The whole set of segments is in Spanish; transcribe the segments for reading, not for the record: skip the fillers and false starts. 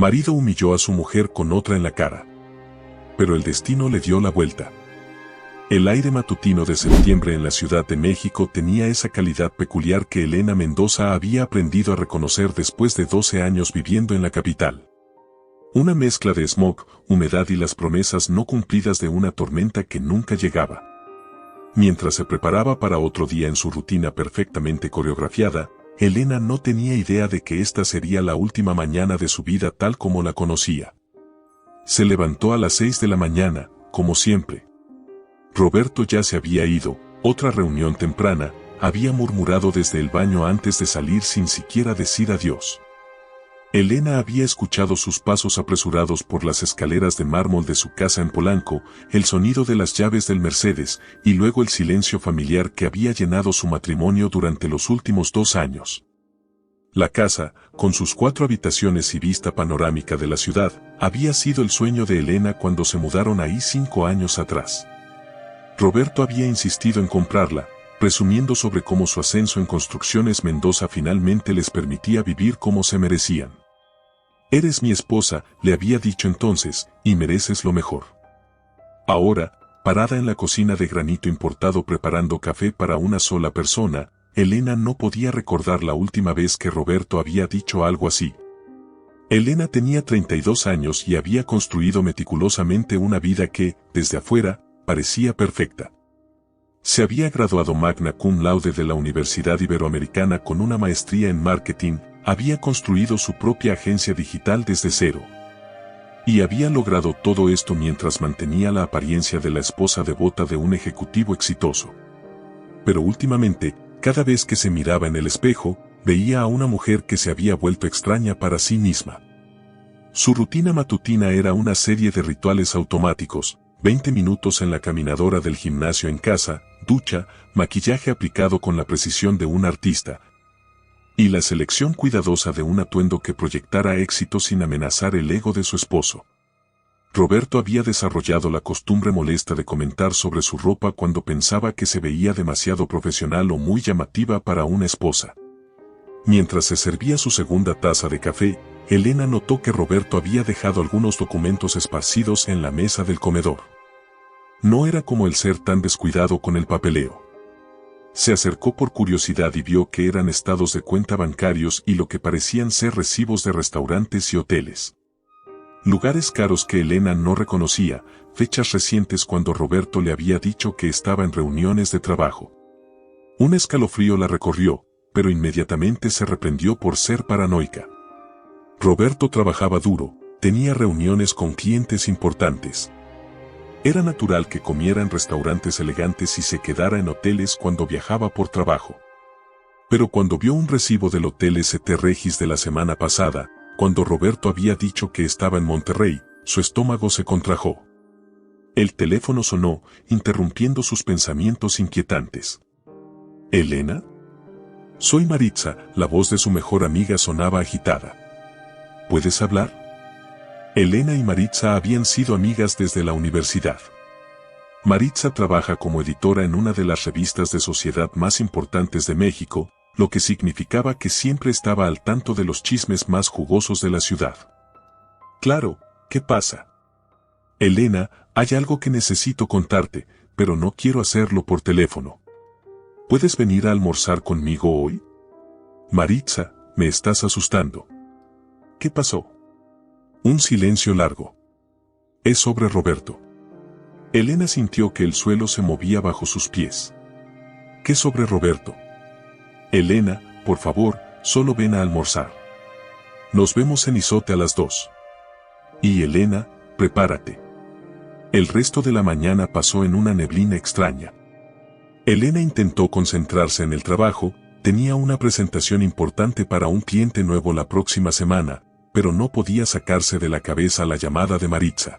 marido humilló a su mujer con otra en la cara. Pero el destino le dio la vuelta. El aire matutino de septiembre en la Ciudad de México tenía esa calidad peculiar que Elena Mendoza había aprendido a reconocer después de 12 años viviendo en la capital. Una mezcla de smog, humedad y las promesas no cumplidas de una tormenta que nunca llegaba. Mientras se preparaba para otro día en su rutina perfectamente coreografiada, Elena no tenía idea de que esta sería la última mañana de su vida tal como la conocía. Se levantó a las 6 de la mañana, como siempre. Roberto ya se había ido, otra reunión temprana, había murmurado desde el baño antes de salir sin siquiera decir adiós. Elena había escuchado sus pasos apresurados por las escaleras de mármol de su casa en Polanco, el sonido de las llaves del Mercedes, y luego el silencio familiar que había llenado su matrimonio durante los últimos 2 años. La casa, con sus 4 habitaciones y vista panorámica de la ciudad, había sido el sueño de Elena cuando se mudaron ahí 5 años atrás. Roberto había insistido en comprarla, presumiendo sobre cómo su ascenso en Construcciones Mendoza finalmente les permitía vivir como se merecían. «Eres mi esposa», le había dicho entonces, «y mereces lo mejor». Ahora, parada en la cocina de granito importado preparando café para una sola persona, Elena no podía recordar la última vez que Roberto había dicho algo así. Elena tenía 32 años y había construido meticulosamente una vida que, desde afuera, parecía perfecta. Se había graduado magna cum laude de la Universidad Iberoamericana con una maestría en marketing, había construido su propia agencia digital desde cero. Y había logrado todo esto mientras mantenía la apariencia de la esposa devota de un ejecutivo exitoso. Pero últimamente, cada vez que se miraba en el espejo, veía a una mujer que se había vuelto extraña para sí misma. Su rutina matutina era una serie de rituales automáticos, 20 minutos en la caminadora del gimnasio en casa, ducha, maquillaje aplicado con la precisión de un artista, y la selección cuidadosa de un atuendo que proyectara éxito sin amenazar el ego de su esposo. Roberto había desarrollado la costumbre molesta de comentar sobre su ropa cuando pensaba que se veía demasiado profesional o muy llamativa para una esposa. Mientras se servía su segunda taza de café, Elena notó que Roberto había dejado algunos documentos esparcidos en la mesa del comedor. No era como el ser tan descuidado con el papeleo. Se acercó por curiosidad y vio que eran estados de cuenta bancarios y lo que parecían ser recibos de restaurantes y hoteles. Lugares caros que Elena no reconocía, fechas recientes cuando Roberto le había dicho que estaba en reuniones de trabajo. Un escalofrío la recorrió, pero inmediatamente se reprendió por ser paranoica. Roberto trabajaba duro, tenía reuniones con clientes importantes. Era natural que comiera en restaurantes elegantes y se quedara en hoteles cuando viajaba por trabajo. Pero cuando vio un recibo del Hotel St. Regis de la semana pasada, cuando Roberto había dicho que estaba en Monterrey, su estómago se contrajo. El teléfono sonó, interrumpiendo sus pensamientos inquietantes. ¿Elena? Soy Maritza, la voz de su mejor amiga sonaba agitada. ¿Puedes hablar? Elena y Maritza habían sido amigas desde la universidad. Maritza trabaja como editora en una de las revistas de sociedad más importantes de México, lo que significaba que siempre estaba al tanto de los chismes más jugosos de la ciudad. Claro, ¿qué pasa? Elena, hay algo que necesito contarte, pero no quiero hacerlo por teléfono. ¿Puedes venir a almorzar conmigo hoy? Maritza, me estás asustando. ¿Qué pasó? Un silencio largo. Es sobre Roberto. Elena sintió que el suelo se movía bajo sus pies. ¿Qué sobre Roberto? Elena, por favor, solo ven a almorzar. Nos vemos en Izote a las 2. Y Elena, prepárate. El resto de la mañana pasó en una neblina extraña. Elena intentó concentrarse en el trabajo, tenía una presentación importante para un cliente nuevo la próxima semana, pero no podía sacarse de la cabeza la llamada de Maritza.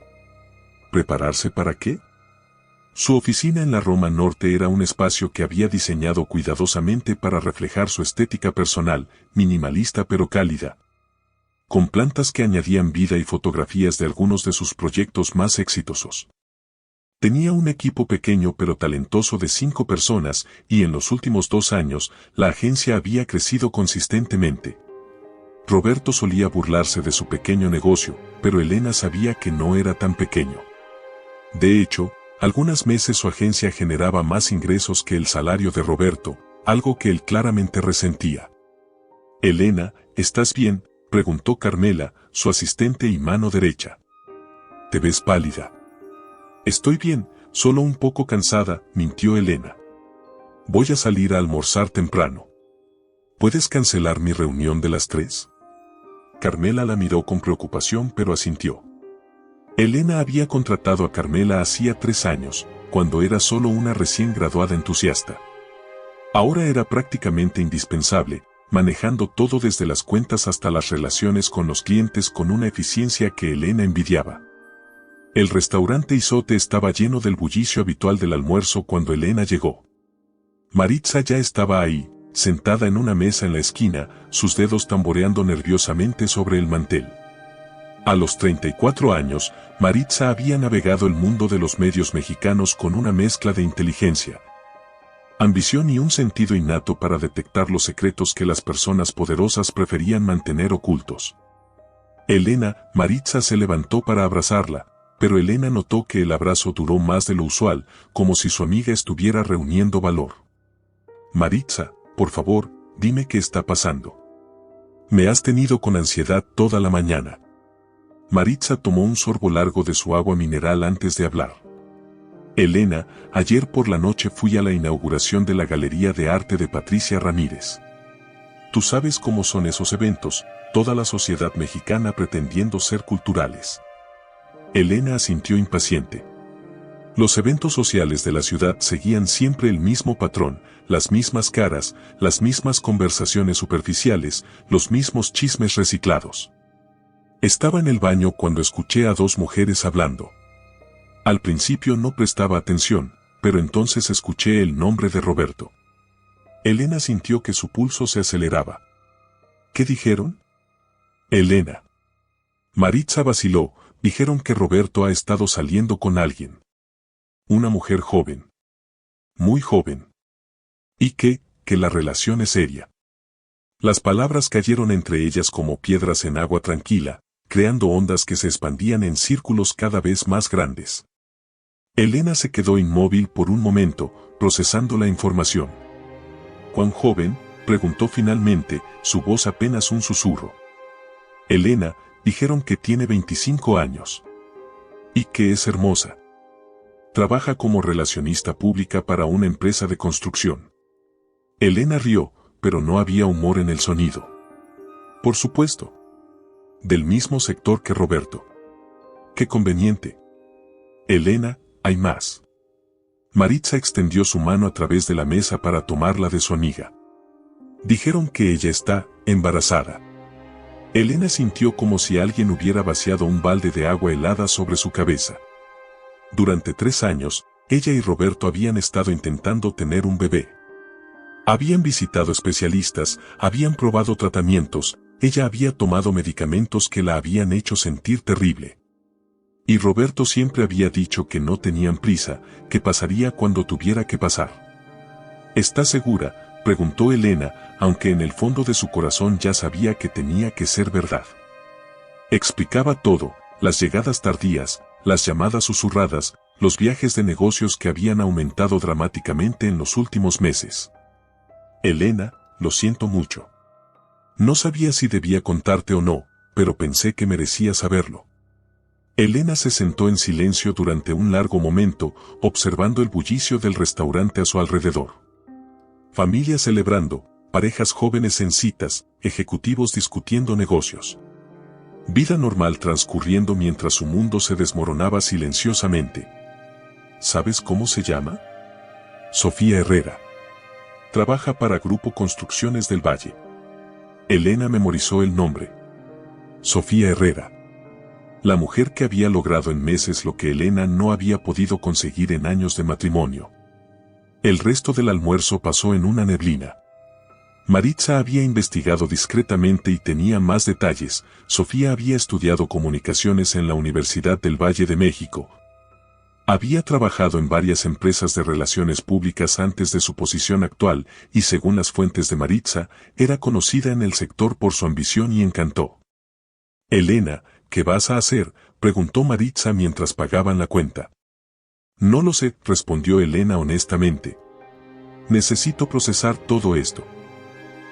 ¿Prepararse para qué? Su oficina en la Roma Norte era un espacio que había diseñado cuidadosamente para reflejar su estética personal, minimalista pero cálida, con plantas que añadían vida y fotografías de algunos de sus proyectos más exitosos. Tenía un equipo pequeño pero talentoso de 5 personas, y en los últimos 2 años, la agencia había crecido consistentemente. Roberto solía burlarse de su pequeño negocio, pero Elena sabía que no era tan pequeño. De hecho, algunos meses su agencia generaba más ingresos que el salario de Roberto, algo que él claramente resentía. «Elena, ¿estás bien?», preguntó Carmela, su asistente y mano derecha. «Te ves pálida». «Estoy bien, solo un poco cansada», mintió Elena. «Voy a salir a almorzar temprano. ¿Puedes cancelar mi reunión de las 3? Carmela la miró con preocupación pero asintió. Elena había contratado a Carmela hacía 3 años, cuando era solo una recién graduada entusiasta. Ahora era prácticamente indispensable, manejando todo desde las cuentas hasta las relaciones con los clientes con una eficiencia que Elena envidiaba. El restaurante Isote estaba lleno del bullicio habitual del almuerzo cuando Elena llegó. Maritza ya estaba ahí, sentada en una mesa en la esquina, sus dedos tamboreando nerviosamente sobre el mantel. A los 34 años, Maritza había navegado el mundo de los medios mexicanos con una mezcla de inteligencia, ambición y un sentido innato para detectar los secretos que las personas poderosas preferían mantener ocultos. Maritza se levantó para abrazarla, pero Elena notó que el abrazo duró más de lo usual, como si su amiga estuviera reuniendo valor. «Maritza, por favor, dime qué está pasando. Me has tenido con ansiedad toda la mañana». Maritza tomó un sorbo largo de su agua mineral antes de hablar. «Elena, ayer por la noche fui a la inauguración de la Galería de Arte de Patricia Ramírez. Tú sabes cómo son esos eventos, toda la sociedad mexicana pretendiendo ser culturales». Elena asintió impaciente. Los eventos sociales de la ciudad seguían siempre el mismo patrón, las mismas caras, las mismas conversaciones superficiales, los mismos chismes reciclados. Estaba en el baño cuando escuché a 2 mujeres hablando. Al principio no prestaba atención, pero entonces escuché el nombre de Roberto. Elena sintió que su pulso se aceleraba. ¿Qué dijeron? Elena. Maritza vaciló, dijeron que Roberto ha estado saliendo con alguien. Una mujer joven. Muy joven. Y que la relación es seria. Las palabras cayeron entre ellas como piedras en agua tranquila, creando ondas que se expandían en círculos cada vez más grandes. Elena se quedó inmóvil por un momento, procesando la información. ¿Cuán joven?, preguntó finalmente, su voz apenas un susurro. Elena, dijeron que tiene 25 años. Y que es hermosa. Trabaja como relacionista pública para una empresa de construcción. Elena rió, pero no había humor en el sonido. Por supuesto. Del mismo sector que Roberto. Qué conveniente. Elena, hay más. Maritza extendió su mano a través de la mesa para tomarla de su amiga. Dijeron que ella está embarazada. Elena sintió como si alguien hubiera vaciado un balde de agua helada sobre su cabeza. Durante 3 años, ella y Roberto habían estado intentando tener un bebé. Habían visitado especialistas, habían probado tratamientos, ella había tomado medicamentos que la habían hecho sentir terrible. Y Roberto siempre había dicho que no tenían prisa, que pasaría cuando tuviera que pasar. ¿Estás segura?, preguntó Elena, aunque en el fondo de su corazón ya sabía que tenía que ser verdad. Explicaba todo, las llegadas tardías, las llamadas susurradas, los viajes de negocios que habían aumentado dramáticamente en los últimos meses. Elena, lo siento mucho. No sabía si debía contarte o no, pero pensé que merecía saberlo. Elena se sentó en silencio durante un largo momento, observando el bullicio del restaurante a su alrededor. Familias celebrando, parejas jóvenes en citas, ejecutivos discutiendo negocios. Vida normal transcurriendo mientras su mundo se desmoronaba silenciosamente. ¿Sabes cómo se llama? Sofía Herrera. Trabaja para Grupo Construcciones del Valle. Elena memorizó el nombre. Sofía Herrera. La mujer que había logrado en meses lo que Elena no había podido conseguir en años de matrimonio. El resto del almuerzo pasó en una neblina. Maritza había investigado discretamente y tenía más detalles. Sofía había estudiado comunicaciones en la Universidad del Valle de México. Había trabajado en varias empresas de relaciones públicas antes de su posición actual y según las fuentes de Maritza, era conocida en el sector por su ambición y encanto. Elena, ¿qué vas a hacer?, preguntó Maritza mientras pagaban la cuenta. No lo sé, respondió Elena honestamente. Necesito procesar todo esto.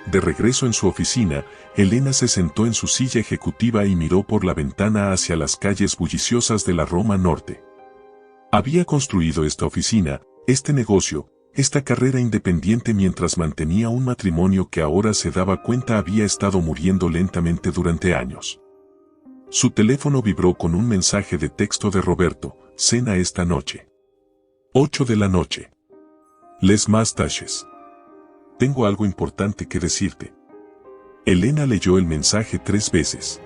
De regreso en su oficina, Elena se sentó en su silla ejecutiva y miró por la ventana hacia las calles bulliciosas de la Roma Norte. Había construido esta oficina, este negocio, esta carrera independiente mientras mantenía un matrimonio que ahora se daba cuenta había estado muriendo lentamente durante años. Su teléfono vibró con un mensaje de texto de Roberto: cena esta noche. 8 de la noche. Les Mastaches. Tengo algo importante que decirte. Elena leyó el mensaje 3 veces.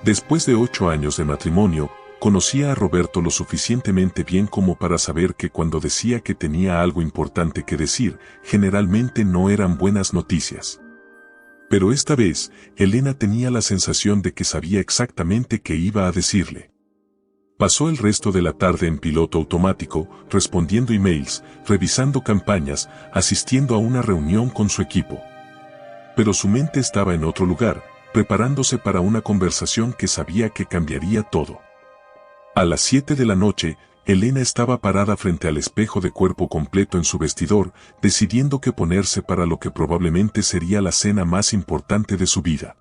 Después de 8 años de matrimonio, conocía a Roberto lo suficientemente bien como para saber que cuando decía que tenía algo importante que decir, generalmente no eran buenas noticias. Pero esta vez, Elena tenía la sensación de que sabía exactamente qué iba a decirle. Pasó el resto de la tarde en piloto automático, respondiendo emails, revisando campañas, asistiendo a una reunión con su equipo. Pero su mente estaba en otro lugar, preparándose para una conversación que sabía que cambiaría todo. A las 7 de la noche, Elena estaba parada frente al espejo de cuerpo completo en su vestidor, decidiendo qué ponerse para lo que probablemente sería la cena más importante de su vida.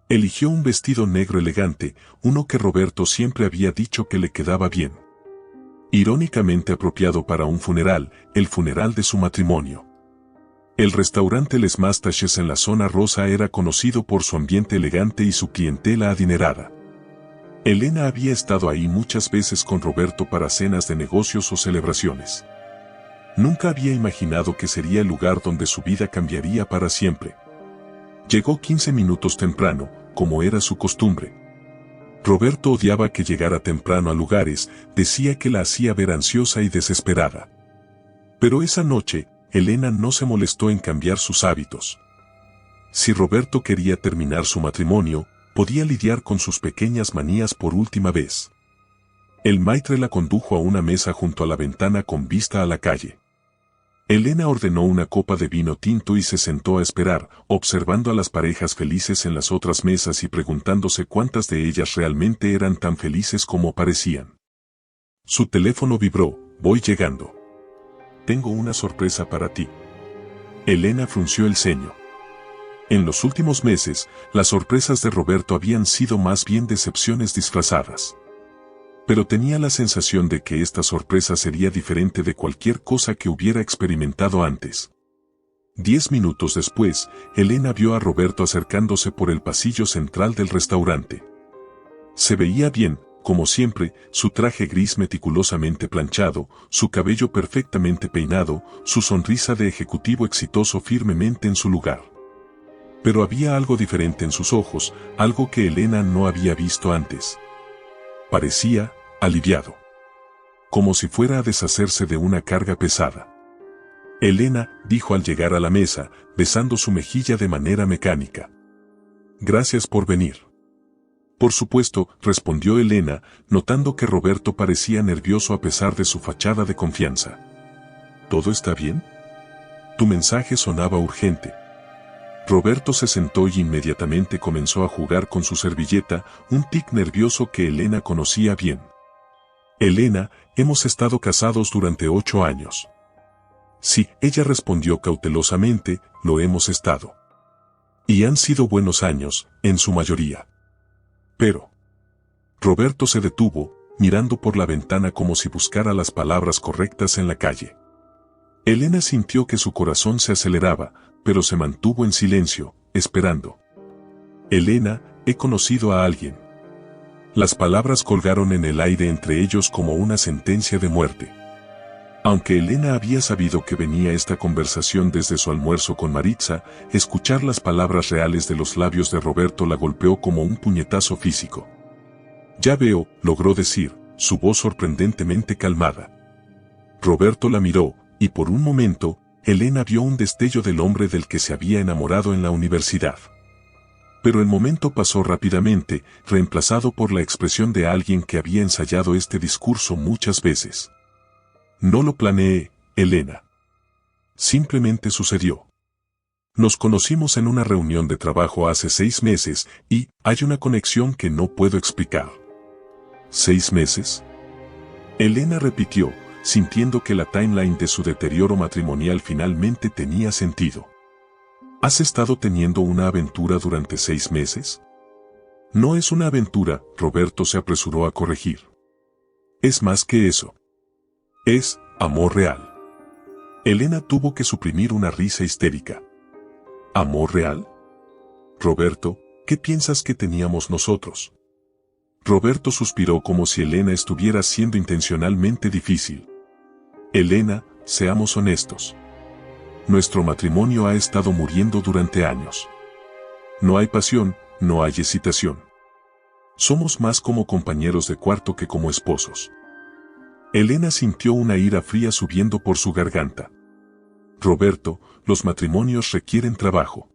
Eligió un vestido negro elegante, uno que Roberto siempre había dicho que le quedaba bien. Irónicamente apropiado para un funeral, el funeral de su matrimonio. El restaurante Les Mastaches en la zona rosa era conocido por su ambiente elegante y su clientela adinerada. Elena había estado ahí muchas veces con Roberto para cenas de negocios o celebraciones. Nunca había imaginado que sería el lugar donde su vida cambiaría para siempre. Llegó 15 minutos temprano, como era su costumbre. Roberto odiaba que llegara temprano a lugares, decía que la hacía ver ansiosa y desesperada. Pero esa noche, Elena no se molestó en cambiar sus hábitos. Si Roberto quería terminar su matrimonio, podía lidiar con sus pequeñas manías por última vez. El maitre la condujo a una mesa junto a la ventana con vista a la calle. Elena ordenó una copa de vino tinto y se sentó a esperar, observando a las parejas felices en las otras mesas y preguntándose cuántas de ellas realmente eran tan felices como parecían. Su teléfono vibró: voy llegando. Tengo una sorpresa para ti. Elena frunció el ceño. En los últimos meses, las sorpresas de Roberto habían sido más bien decepciones disfrazadas. Pero tenía la sensación de que esta sorpresa sería diferente de cualquier cosa que hubiera experimentado antes. 10 minutos después, Elena vio a Roberto acercándose por el pasillo central del restaurante. Se veía bien, como siempre, su traje gris meticulosamente planchado, su cabello perfectamente peinado, su sonrisa de ejecutivo exitoso firmemente en su lugar. Pero había algo diferente en sus ojos, algo que Elena no había visto antes. Parecía aliviado. Como si fuera a deshacerse de una carga pesada. Elena, dijo al llegar a la mesa, besando su mejilla de manera mecánica. Gracias por venir. Por supuesto, respondió Elena, notando que Roberto parecía nervioso a pesar de su fachada de confianza. ¿Todo está bien? Tu mensaje sonaba urgente. Roberto se sentó y inmediatamente comenzó a jugar con su servilleta, un tic nervioso que Elena conocía bien. Elena, hemos estado casados durante 8 años. Sí, ella respondió cautelosamente, lo hemos estado. Y han sido buenos años, en su mayoría. Pero... Roberto se detuvo, mirando por la ventana como si buscara las palabras correctas en la calle. Elena sintió que su corazón se aceleraba, pero se mantuvo en silencio, esperando. Elena, he conocido a alguien. Las palabras colgaron en el aire entre ellos como una sentencia de muerte. Aunque Elena había sabido que venía esta conversación desde su almuerzo con Maritza, escuchar las palabras reales de los labios de Roberto la golpeó como un puñetazo físico. Ya veo, logró decir, su voz sorprendentemente calmada. Roberto la miró, y por un momento, Elena vio un destello del hombre del que se había enamorado en la universidad. Pero el momento pasó rápidamente, reemplazado por la expresión de alguien que había ensayado este discurso muchas veces. No lo planeé, Elena. Simplemente sucedió. Nos conocimos en una reunión de trabajo hace 6 meses y hay una conexión que no puedo explicar. ¿6 meses? Elena repitió, sintiendo que la timeline de su deterioro matrimonial finalmente tenía sentido. ¿Has estado teniendo una aventura durante 6 meses? No es una aventura, Roberto se apresuró a corregir. Es más que eso. Es amor real. Elena tuvo que suprimir una risa histérica. ¿Amor real? Roberto, ¿qué piensas que teníamos nosotros? Roberto suspiró como si Elena estuviera siendo intencionalmente difícil. Elena, seamos honestos. Nuestro matrimonio ha estado muriendo durante años. No hay pasión, no hay excitación. Somos más como compañeros de cuarto que como esposos. Elena sintió una ira fría subiendo por su garganta. Roberto, los matrimonios requieren trabajo.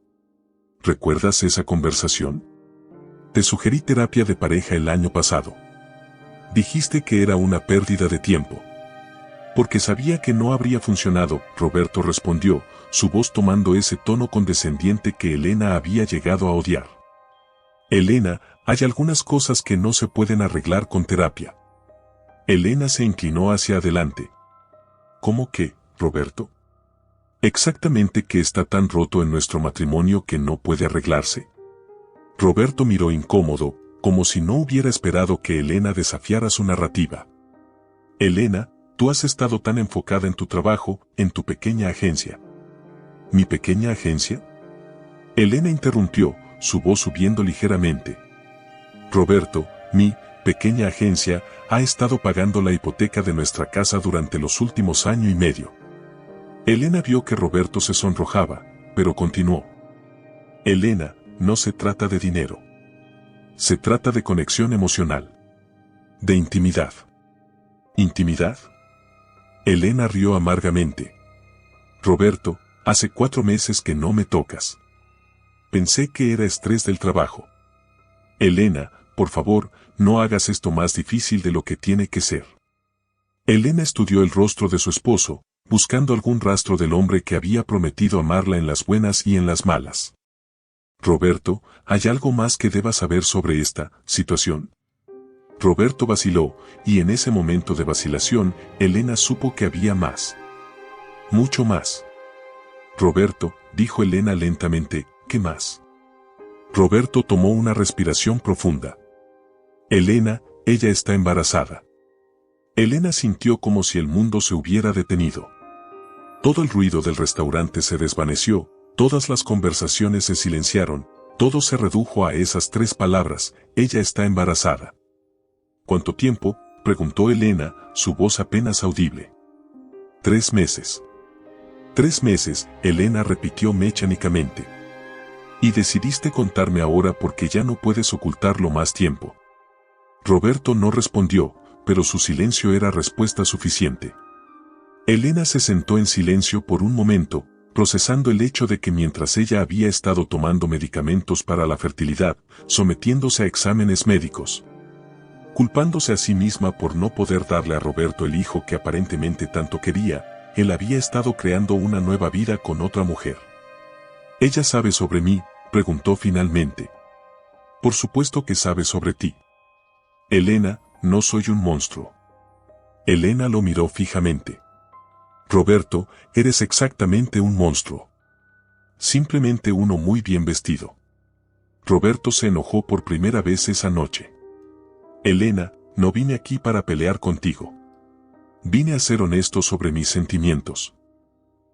¿Recuerdas esa conversación? Te sugerí terapia de pareja el año pasado. Dijiste que era una pérdida de tiempo. Porque sabía que no habría funcionado, Roberto respondió, su voz tomando ese tono condescendiente que Elena había llegado a odiar. Elena, hay algunas cosas que no se pueden arreglar con terapia. Elena se inclinó hacia adelante. ¿Cómo qué, Roberto? Exactamente qué está tan roto en nuestro matrimonio que no puede arreglarse. Roberto miró incómodo, como si no hubiera esperado que Elena desafiara su narrativa. Elena, tú has estado tan enfocada en tu trabajo, en tu pequeña agencia. ¿Mi pequeña agencia? Elena interrumpió, su voz subiendo ligeramente. Roberto, mi pequeña agencia ha estado pagando la hipoteca de nuestra casa durante los últimos año y medio. Elena vio que Roberto se sonrojaba, pero continuó. Elena, no se trata de dinero. Se trata de conexión emocional. De intimidad. ¿Intimidad? Elena rió amargamente. Roberto, hace 4 meses que no me tocas. Pensé que era estrés del trabajo. Elena, por favor, no hagas esto más difícil de lo que tiene que ser. Elena estudió el rostro de su esposo, buscando algún rastro del hombre que había prometido amarla en las buenas y en las malas. Roberto, ¿hay algo más que deba saber sobre esta situación? Roberto vaciló, y en ese momento de vacilación, Elena supo que había más. Mucho más. Roberto, dijo Elena lentamente, ¿qué más? Roberto tomó una respiración profunda. Elena, ella está embarazada. Elena sintió como si el mundo se hubiera detenido. Todo el ruido del restaurante se desvaneció, todas las conversaciones se silenciaron, todo se redujo a esas 3 palabras, ella está embarazada. ¿Cuánto tiempo?, preguntó Elena, su voz apenas audible. 3 meses. 3 meses, Elena repitió mecánicamente. Y decidiste contarme ahora porque ya no puedes ocultarlo más tiempo. Roberto no respondió, pero su silencio era respuesta suficiente. Elena se sentó en silencio por un momento, procesando el hecho de que mientras ella había estado tomando medicamentos para la fertilidad, sometiéndose a exámenes médicos, culpándose a sí misma por no poder darle a Roberto el hijo que aparentemente tanto quería, él había estado creando una nueva vida con otra mujer. ¿Ella sabe sobre mí?, preguntó finalmente. Por supuesto que sabe sobre ti. Elena, no soy un monstruo. Elena lo miró fijamente. Roberto, eres exactamente un monstruo. Simplemente uno muy bien vestido. Roberto se enojó por primera vez esa noche. Elena, no vine aquí para pelear contigo. Vine a ser honesto sobre mis sentimientos.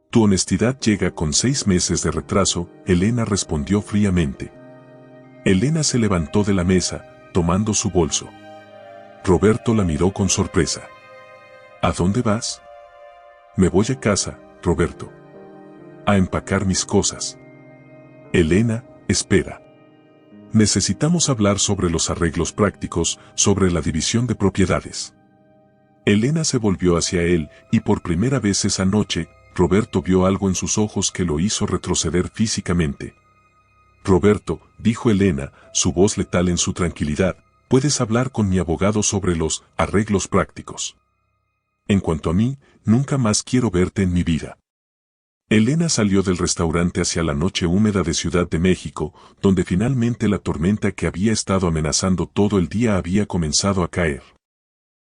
Tu honestidad llega con 6 meses de retraso, Elena respondió fríamente. Elena se levantó de la mesa, tomando su bolso. Roberto la miró con sorpresa. ¿A dónde vas? Me voy a casa, Roberto. A empacar mis cosas. Elena, espera. Necesitamos hablar sobre los arreglos prácticos, sobre la división de propiedades. Elena se volvió hacia él, y por primera vez esa noche, Roberto vio algo en sus ojos que lo hizo retroceder físicamente. Roberto, dijo Elena, su voz letal en su tranquilidad, puedes hablar con mi abogado sobre los arreglos prácticos. En cuanto a mí, nunca más quiero verte en mi vida. Elena salió del restaurante hacia la noche húmeda de Ciudad de México, donde finalmente la tormenta que había estado amenazando todo el día había comenzado a caer.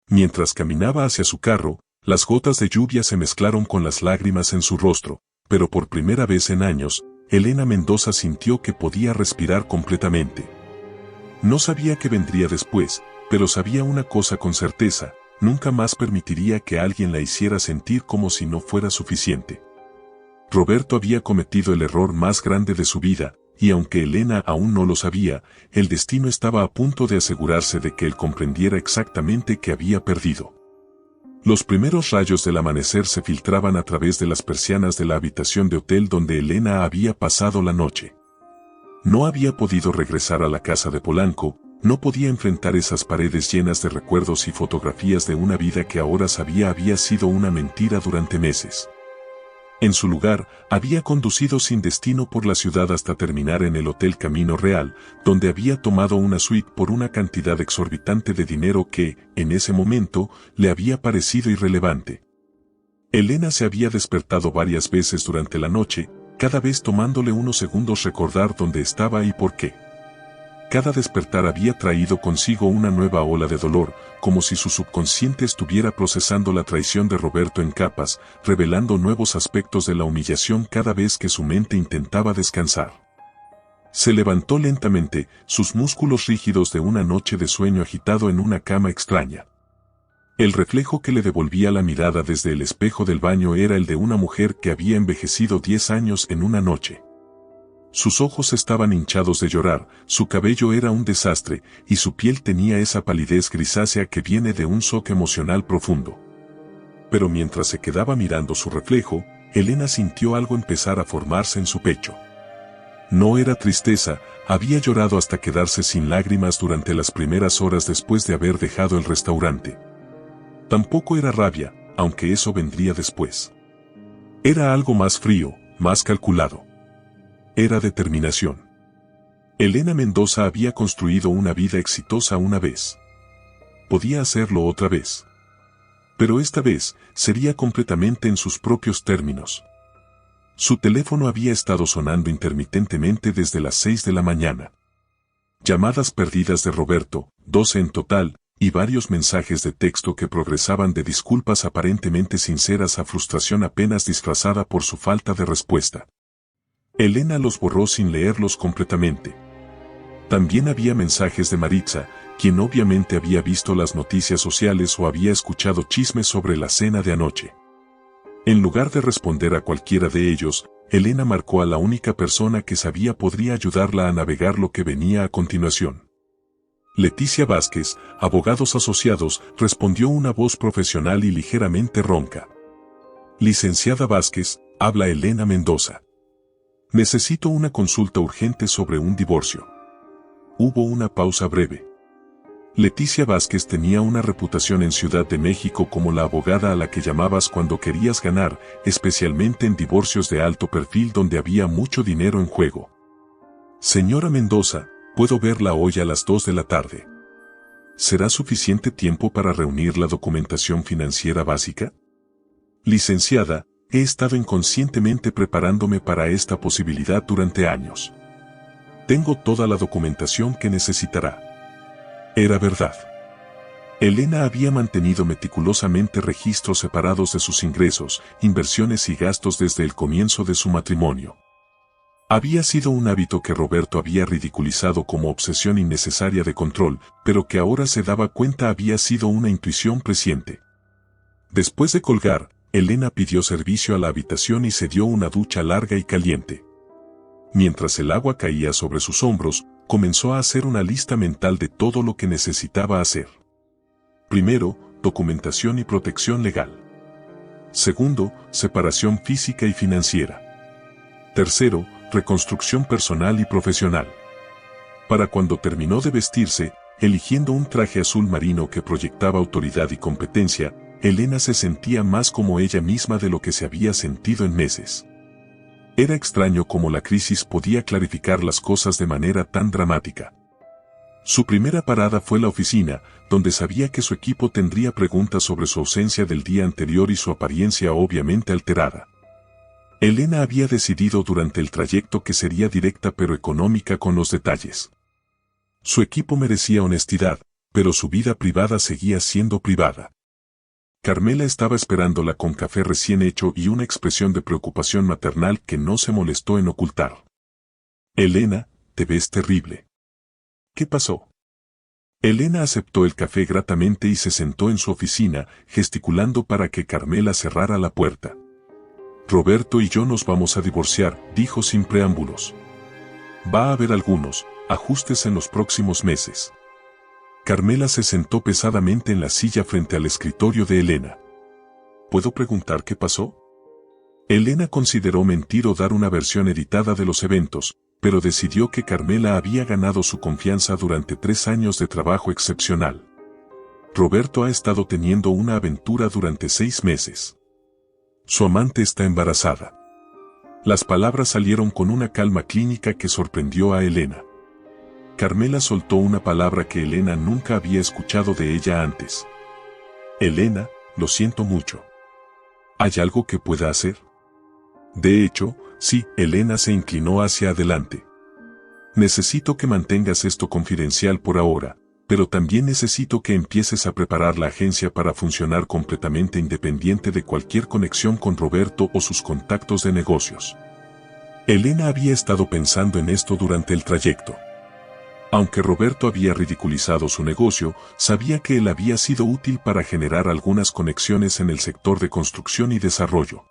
Mientras caminaba hacia su carro, las gotas de lluvia se mezclaron con las lágrimas en su rostro, pero por primera vez en años, Elena Mendoza sintió que podía respirar completamente. No sabía qué vendría después, pero sabía una cosa con certeza, nunca más permitiría que alguien la hiciera sentir como si no fuera suficiente. Roberto había cometido el error más grande de su vida, y aunque Elena aún no lo sabía, el destino estaba a punto de asegurarse de que él comprendiera exactamente qué había perdido. Los primeros rayos del amanecer se filtraban a través de las persianas de la habitación de hotel donde Elena había pasado la noche. No había podido regresar a la casa de Polanco, no podía enfrentar esas paredes llenas de recuerdos y fotografías de una vida que ahora sabía había sido una mentira durante meses. En su lugar, había conducido sin destino por la ciudad hasta terminar en el Hotel Camino Real, donde había tomado una suite por una cantidad exorbitante de dinero que, en ese momento, le había parecido irrelevante. Elena se había despertado varias veces durante la noche, cada vez tomándole unos segundos recordar dónde estaba y por qué. Cada despertar había traído consigo una nueva ola de dolor, como si su subconsciente estuviera procesando la traición de Roberto en capas, revelando nuevos aspectos de la humillación cada vez que su mente intentaba descansar. Se levantó lentamente, sus músculos rígidos de una noche de sueño agitado en una cama extraña. El reflejo que le devolvía la mirada desde el espejo del baño era el de una mujer que había envejecido 10 años en una noche. Sus ojos estaban hinchados de llorar, su cabello era un desastre, y su piel tenía esa palidez grisácea que viene de un shock emocional profundo. Pero mientras se quedaba mirando su reflejo, Elena sintió algo empezar a formarse en su pecho. No era tristeza, había llorado hasta quedarse sin lágrimas durante las primeras horas después de haber dejado el restaurante. Tampoco era rabia, aunque eso vendría después. Era algo más frío, más calculado. Era determinación. Elena Mendoza había construido una vida exitosa una vez. Podía hacerlo otra vez. Pero esta vez, sería completamente en sus propios términos. Su teléfono había estado sonando intermitentemente desde las 6 de la mañana. Llamadas perdidas de Roberto, 12 en total, y varios mensajes de texto que progresaban de disculpas aparentemente sinceras a frustración apenas disfrazada por su falta de respuesta. Elena los borró sin leerlos completamente. También había mensajes de Maritza, quien obviamente había visto las noticias sociales o había escuchado chismes sobre la cena de anoche. En lugar de responder a cualquiera de ellos, Elena marcó a la única persona que sabía podría ayudarla a navegar lo que venía a continuación. Leticia Vázquez, Abogados Asociados, respondió una voz profesional y ligeramente ronca. Licenciada Vázquez, habla Elena Mendoza. Necesito una consulta urgente sobre un divorcio. Hubo una pausa breve. Leticia Vázquez tenía una reputación en Ciudad de México como la abogada a la que llamabas cuando querías ganar, especialmente en divorcios de alto perfil donde había mucho dinero en juego. Señora Mendoza, puedo verla hoy a las 2 de la tarde. ¿Será suficiente tiempo para reunir la documentación financiera básica? Licenciada, he estado inconscientemente preparándome para esta posibilidad durante años. Tengo toda la documentación que necesitará. Era verdad. Elena había mantenido meticulosamente registros separados de sus ingresos, inversiones y gastos desde el comienzo de su matrimonio. Había sido un hábito que Roberto había ridiculizado como obsesión innecesaria de control, pero que ahora se daba cuenta había sido una intuición presciente. Después de colgar, Elena pidió servicio a la habitación y se dio una ducha larga y caliente. Mientras el agua caía sobre sus hombros, comenzó a hacer una lista mental de todo lo que necesitaba hacer. Primero, documentación y protección legal. Segundo, separación física y financiera. Tercero, reconstrucción personal y profesional. Para cuando terminó de vestirse, eligiendo un traje azul marino que proyectaba autoridad y competencia, Elena se sentía más como ella misma de lo que se había sentido en meses. Era extraño cómo la crisis podía clarificar las cosas de manera tan dramática. Su primera parada fue la oficina, donde sabía que su equipo tendría preguntas sobre su ausencia del día anterior y su apariencia obviamente alterada. Elena había decidido durante el trayecto que sería directa pero económica con los detalles. Su equipo merecía honestidad, pero su vida privada seguía siendo privada. Carmela estaba esperándola con café recién hecho y una expresión de preocupación maternal que no se molestó en ocultar. Elena, te ves terrible. ¿Qué pasó? Elena aceptó el café gratamente y se sentó en su oficina, gesticulando para que Carmela cerrara la puerta. Roberto y yo nos vamos a divorciar, dijo sin preámbulos. Va a haber algunos ajustes en los próximos meses. Carmela se sentó pesadamente en la silla frente al escritorio de Elena. ¿Puedo preguntar qué pasó? Elena consideró mentir o dar una versión editada de los eventos, pero decidió que Carmela había ganado su confianza durante 3 años de trabajo excepcional. Roberto ha estado teniendo una aventura durante 6 meses. Su amante está embarazada. Las palabras salieron con una calma clínica que sorprendió a Elena. Carmela soltó una palabra que Elena nunca había escuchado de ella antes. Elena, lo siento mucho. ¿Hay algo que pueda hacer? De hecho, sí, Elena se inclinó hacia adelante. Necesito que mantengas esto confidencial por ahora, pero también necesito que empieces a preparar la agencia para funcionar completamente independiente de cualquier conexión con Roberto o sus contactos de negocios. Elena había estado pensando en esto durante el trayecto. Aunque Roberto había ridiculizado su negocio, sabía que él había sido útil para generar algunas conexiones en el sector de construcción y desarrollo.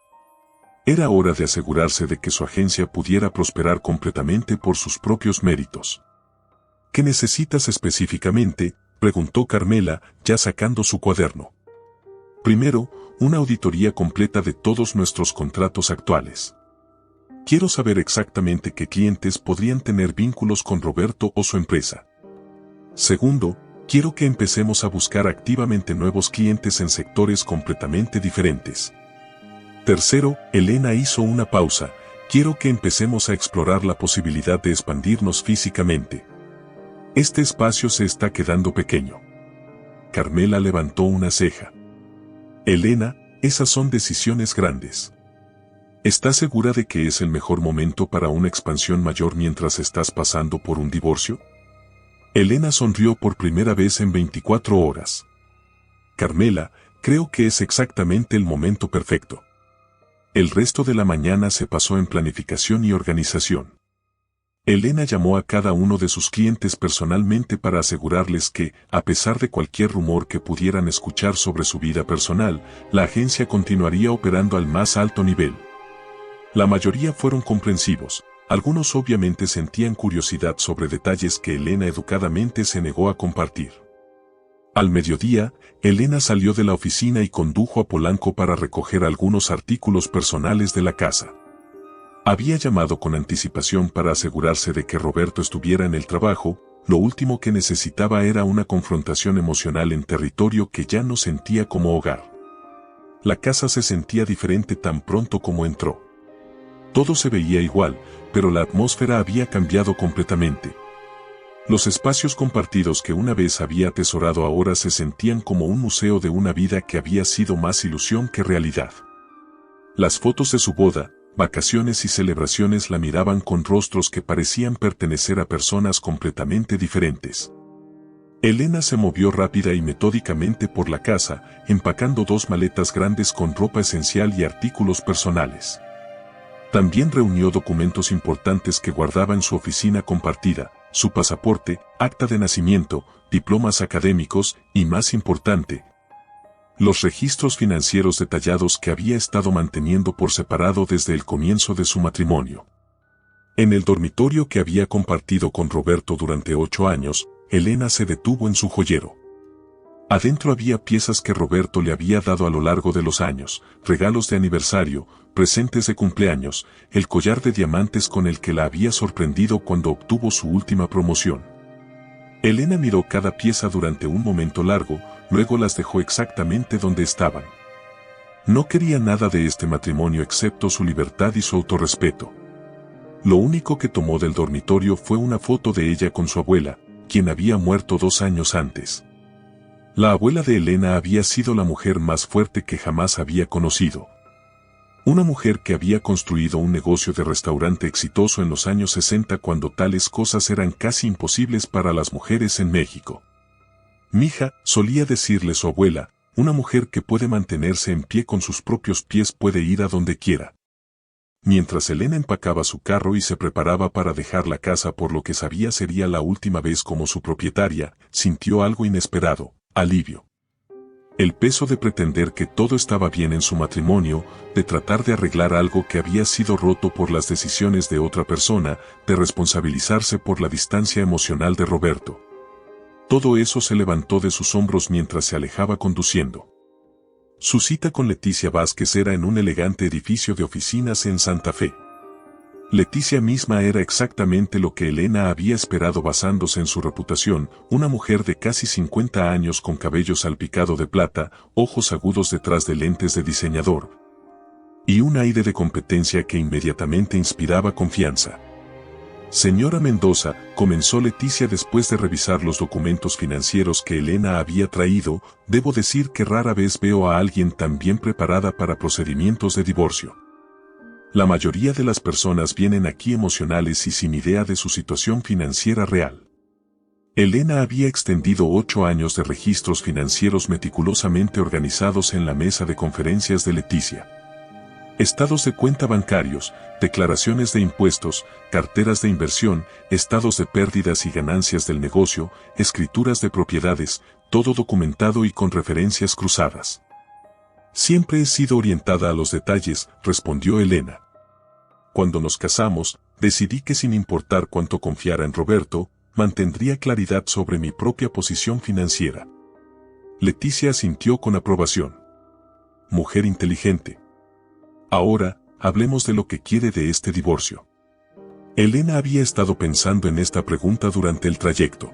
Era hora de asegurarse de que su agencia pudiera prosperar completamente por sus propios méritos. ¿Qué necesitas específicamente?, preguntó Carmela, ya sacando su cuaderno. Primero, una auditoría completa de todos nuestros contratos actuales. Quiero saber exactamente qué clientes podrían tener vínculos con Roberto o su empresa. Segundo, quiero que empecemos a buscar activamente nuevos clientes en sectores completamente diferentes. Tercero, Elena hizo una pausa, quiero que empecemos a explorar la posibilidad de expandirnos físicamente. Este espacio se está quedando pequeño. Carmela levantó una ceja. Elena, esas son decisiones grandes. ¿Estás segura de que es el mejor momento para una expansión mayor mientras estás pasando por un divorcio? Elena sonrió por primera vez en 24 horas. Carmela, creo que es exactamente el momento perfecto. El resto de la mañana se pasó en planificación y organización. Elena llamó a cada uno de sus clientes personalmente para asegurarles que, a pesar de cualquier rumor que pudieran escuchar sobre su vida personal, la agencia continuaría operando al más alto nivel. La mayoría fueron comprensivos, algunos obviamente sentían curiosidad sobre detalles que Elena educadamente se negó a compartir. Al mediodía, Elena salió de la oficina y condujo a Polanco para recoger algunos artículos personales de la casa. Había llamado con anticipación para asegurarse de que Roberto estuviera en el trabajo, lo último que necesitaba era una confrontación emocional en territorio que ya no sentía como hogar. La casa se sentía diferente tan pronto como entró. Todo se veía igual, pero la atmósfera había cambiado completamente. Los espacios compartidos que una vez había atesorado ahora se sentían como un museo de una vida que había sido más ilusión que realidad. Las fotos de su boda, vacaciones y celebraciones la miraban con rostros que parecían pertenecer a personas completamente diferentes. Elena se movió rápida y metódicamente por la casa, empacando 2 maletas grandes con ropa esencial y artículos personales. También reunió documentos importantes que guardaba en su oficina compartida, su pasaporte, acta de nacimiento, diplomas académicos y, más importante, los registros financieros detallados que había estado manteniendo por separado desde el comienzo de su matrimonio. En el dormitorio que había compartido con Roberto durante 8 años, Elena se detuvo en su joyero. Adentro había piezas que Roberto le había dado a lo largo de los años, regalos de aniversario, presentes de cumpleaños, el collar de diamantes con el que la había sorprendido cuando obtuvo su última promoción. Elena miró cada pieza durante un momento largo, luego las dejó exactamente donde estaban. No quería nada de este matrimonio excepto su libertad y su autorrespeto. Lo único que tomó del dormitorio fue una foto de ella con su abuela, quien había muerto 2 años antes. La abuela de Elena había sido la mujer más fuerte que jamás había conocido. Una mujer que había construido un negocio de restaurante exitoso en los años 60 cuando tales cosas eran casi imposibles para las mujeres en México. Mija, solía decirle su abuela, una mujer que puede mantenerse en pie con sus propios pies puede ir a donde quiera. Mientras Elena empacaba su carro y se preparaba para dejar la casa por lo que sabía sería la última vez como su propietaria, sintió algo inesperado, alivio. El peso de pretender que todo estaba bien en su matrimonio, de tratar de arreglar algo que había sido roto por las decisiones de otra persona, de responsabilizarse por la distancia emocional de Roberto. Todo eso se levantó de sus hombros mientras se alejaba conduciendo. Su cita con Leticia Vázquez era en un elegante edificio de oficinas en Santa Fe. Leticia misma era exactamente lo que Elena había esperado basándose en su reputación, una mujer de casi 50 años con cabello salpicado de plata, ojos agudos detrás de lentes de diseñador, y un aire de competencia que inmediatamente inspiraba confianza. Señora Mendoza, comenzó Leticia después de revisar los documentos financieros que Elena había traído, debo decir que rara vez veo a alguien tan bien preparada para procedimientos de divorcio. La mayoría de las personas vienen aquí emocionales y sin idea de su situación financiera real. Elena había extendido 8 años de registros financieros meticulosamente organizados en la mesa de conferencias de Leticia. Estados de cuenta bancarios, declaraciones de impuestos, carteras de inversión, estados de pérdidas y ganancias del negocio, escrituras de propiedades, todo documentado y con referencias cruzadas. Siempre he sido orientada a los detalles, respondió Elena. Cuando nos casamos, decidí que sin importar cuánto confiara en Roberto, mantendría claridad sobre mi propia posición financiera. Leticia asintió con aprobación. Mujer inteligente. Ahora, hablemos de lo que quiere de este divorcio. Elena había estado pensando en esta pregunta durante el trayecto.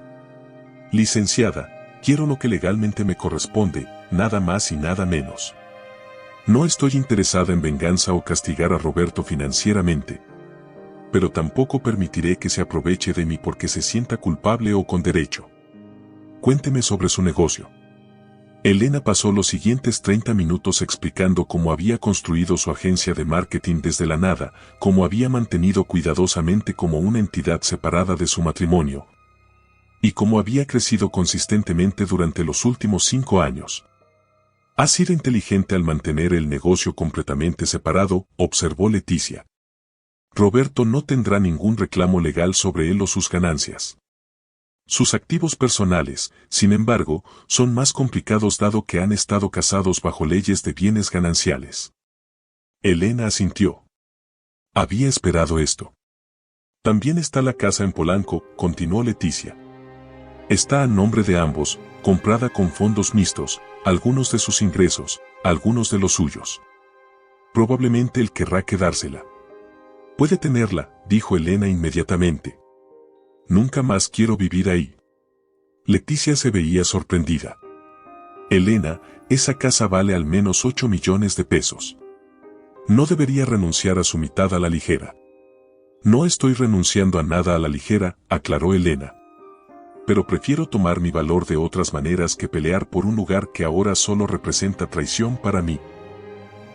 Licenciada, quiero lo que legalmente me corresponde, nada más y nada menos. No estoy interesada en venganza o castigar a Roberto financieramente. Pero tampoco permitiré que se aproveche de mí porque se sienta culpable o con derecho. Cuénteme sobre su negocio. Elena pasó los siguientes 30 minutos explicando cómo había construido su agencia de marketing desde la nada, cómo había mantenido cuidadosamente como una entidad separada de su matrimonio, y cómo había crecido consistentemente durante los últimos 5 años. Ha sido inteligente al mantener el negocio completamente separado, observó Leticia. Roberto no tendrá ningún reclamo legal sobre él o sus ganancias. Sus activos personales, sin embargo, son más complicados dado que han estado casados bajo leyes de bienes gananciales. Elena asintió. Había esperado esto. También está la casa en Polanco, continuó Leticia. Está a nombre de ambos, comprada con fondos mixtos, algunos de sus ingresos, algunos de los suyos. Probablemente él querrá quedársela. Puede tenerla, dijo Elena inmediatamente. Nunca más quiero vivir ahí. Leticia se veía sorprendida. Elena, esa casa vale al menos 8 millones de pesos. No debería renunciar a su mitad a la ligera. No estoy renunciando a nada a la ligera, aclaró Elena. Pero prefiero tomar mi valor de otras maneras que pelear por un lugar que ahora solo representa traición para mí.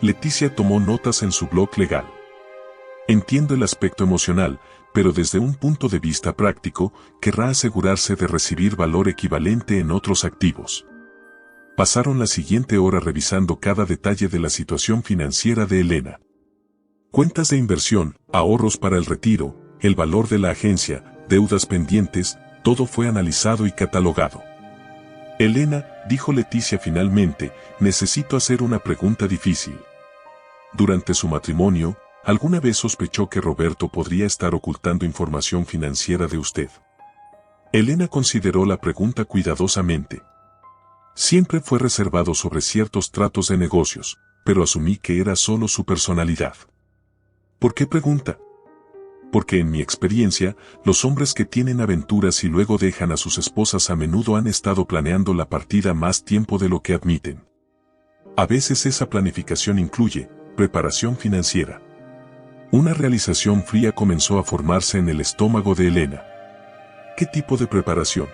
Leticia tomó notas en su blog legal. Entiendo el aspecto emocional, pero desde un punto de vista práctico, querrá asegurarse de recibir valor equivalente en otros activos. Pasaron la siguiente hora revisando cada detalle de la situación financiera de Elena. Cuentas de inversión, ahorros para el retiro, el valor de la agencia, deudas pendientes, todo fue analizado y catalogado. Elena, dijo Leticia finalmente, necesito hacer una pregunta difícil. Durante su matrimonio, ¿alguna vez sospechó que Roberto podría estar ocultando información financiera de usted? Elena consideró la pregunta cuidadosamente. Siempre fue reservado sobre ciertos tratos de negocios, pero asumí que era solo su personalidad. ¿Por qué pregunta? Porque en mi experiencia, los hombres que tienen aventuras y luego dejan a sus esposas a menudo han estado planeando la partida más tiempo de lo que admiten. A veces esa planificación incluye preparación financiera. Una realización fría comenzó a formarse en el estómago de Elena. ¿Qué tipo de preparación?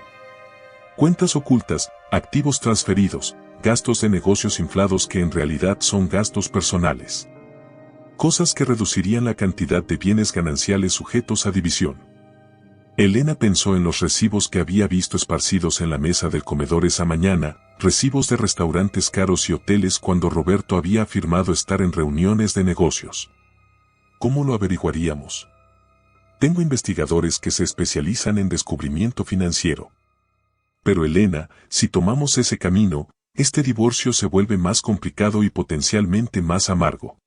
Cuentas ocultas, activos transferidos, gastos de negocios inflados que en realidad son gastos personales. Cosas que reducirían la cantidad de bienes gananciales sujetos a división. Elena pensó en los recibos que había visto esparcidos en la mesa del comedor esa mañana, recibos de restaurantes caros y hoteles cuando Roberto había afirmado estar en reuniones de negocios. ¿Cómo lo averiguaríamos? Tengo investigadores que se especializan en descubrimiento financiero. Pero Elena, si tomamos ese camino, este divorcio se vuelve más complicado y potencialmente más amargo.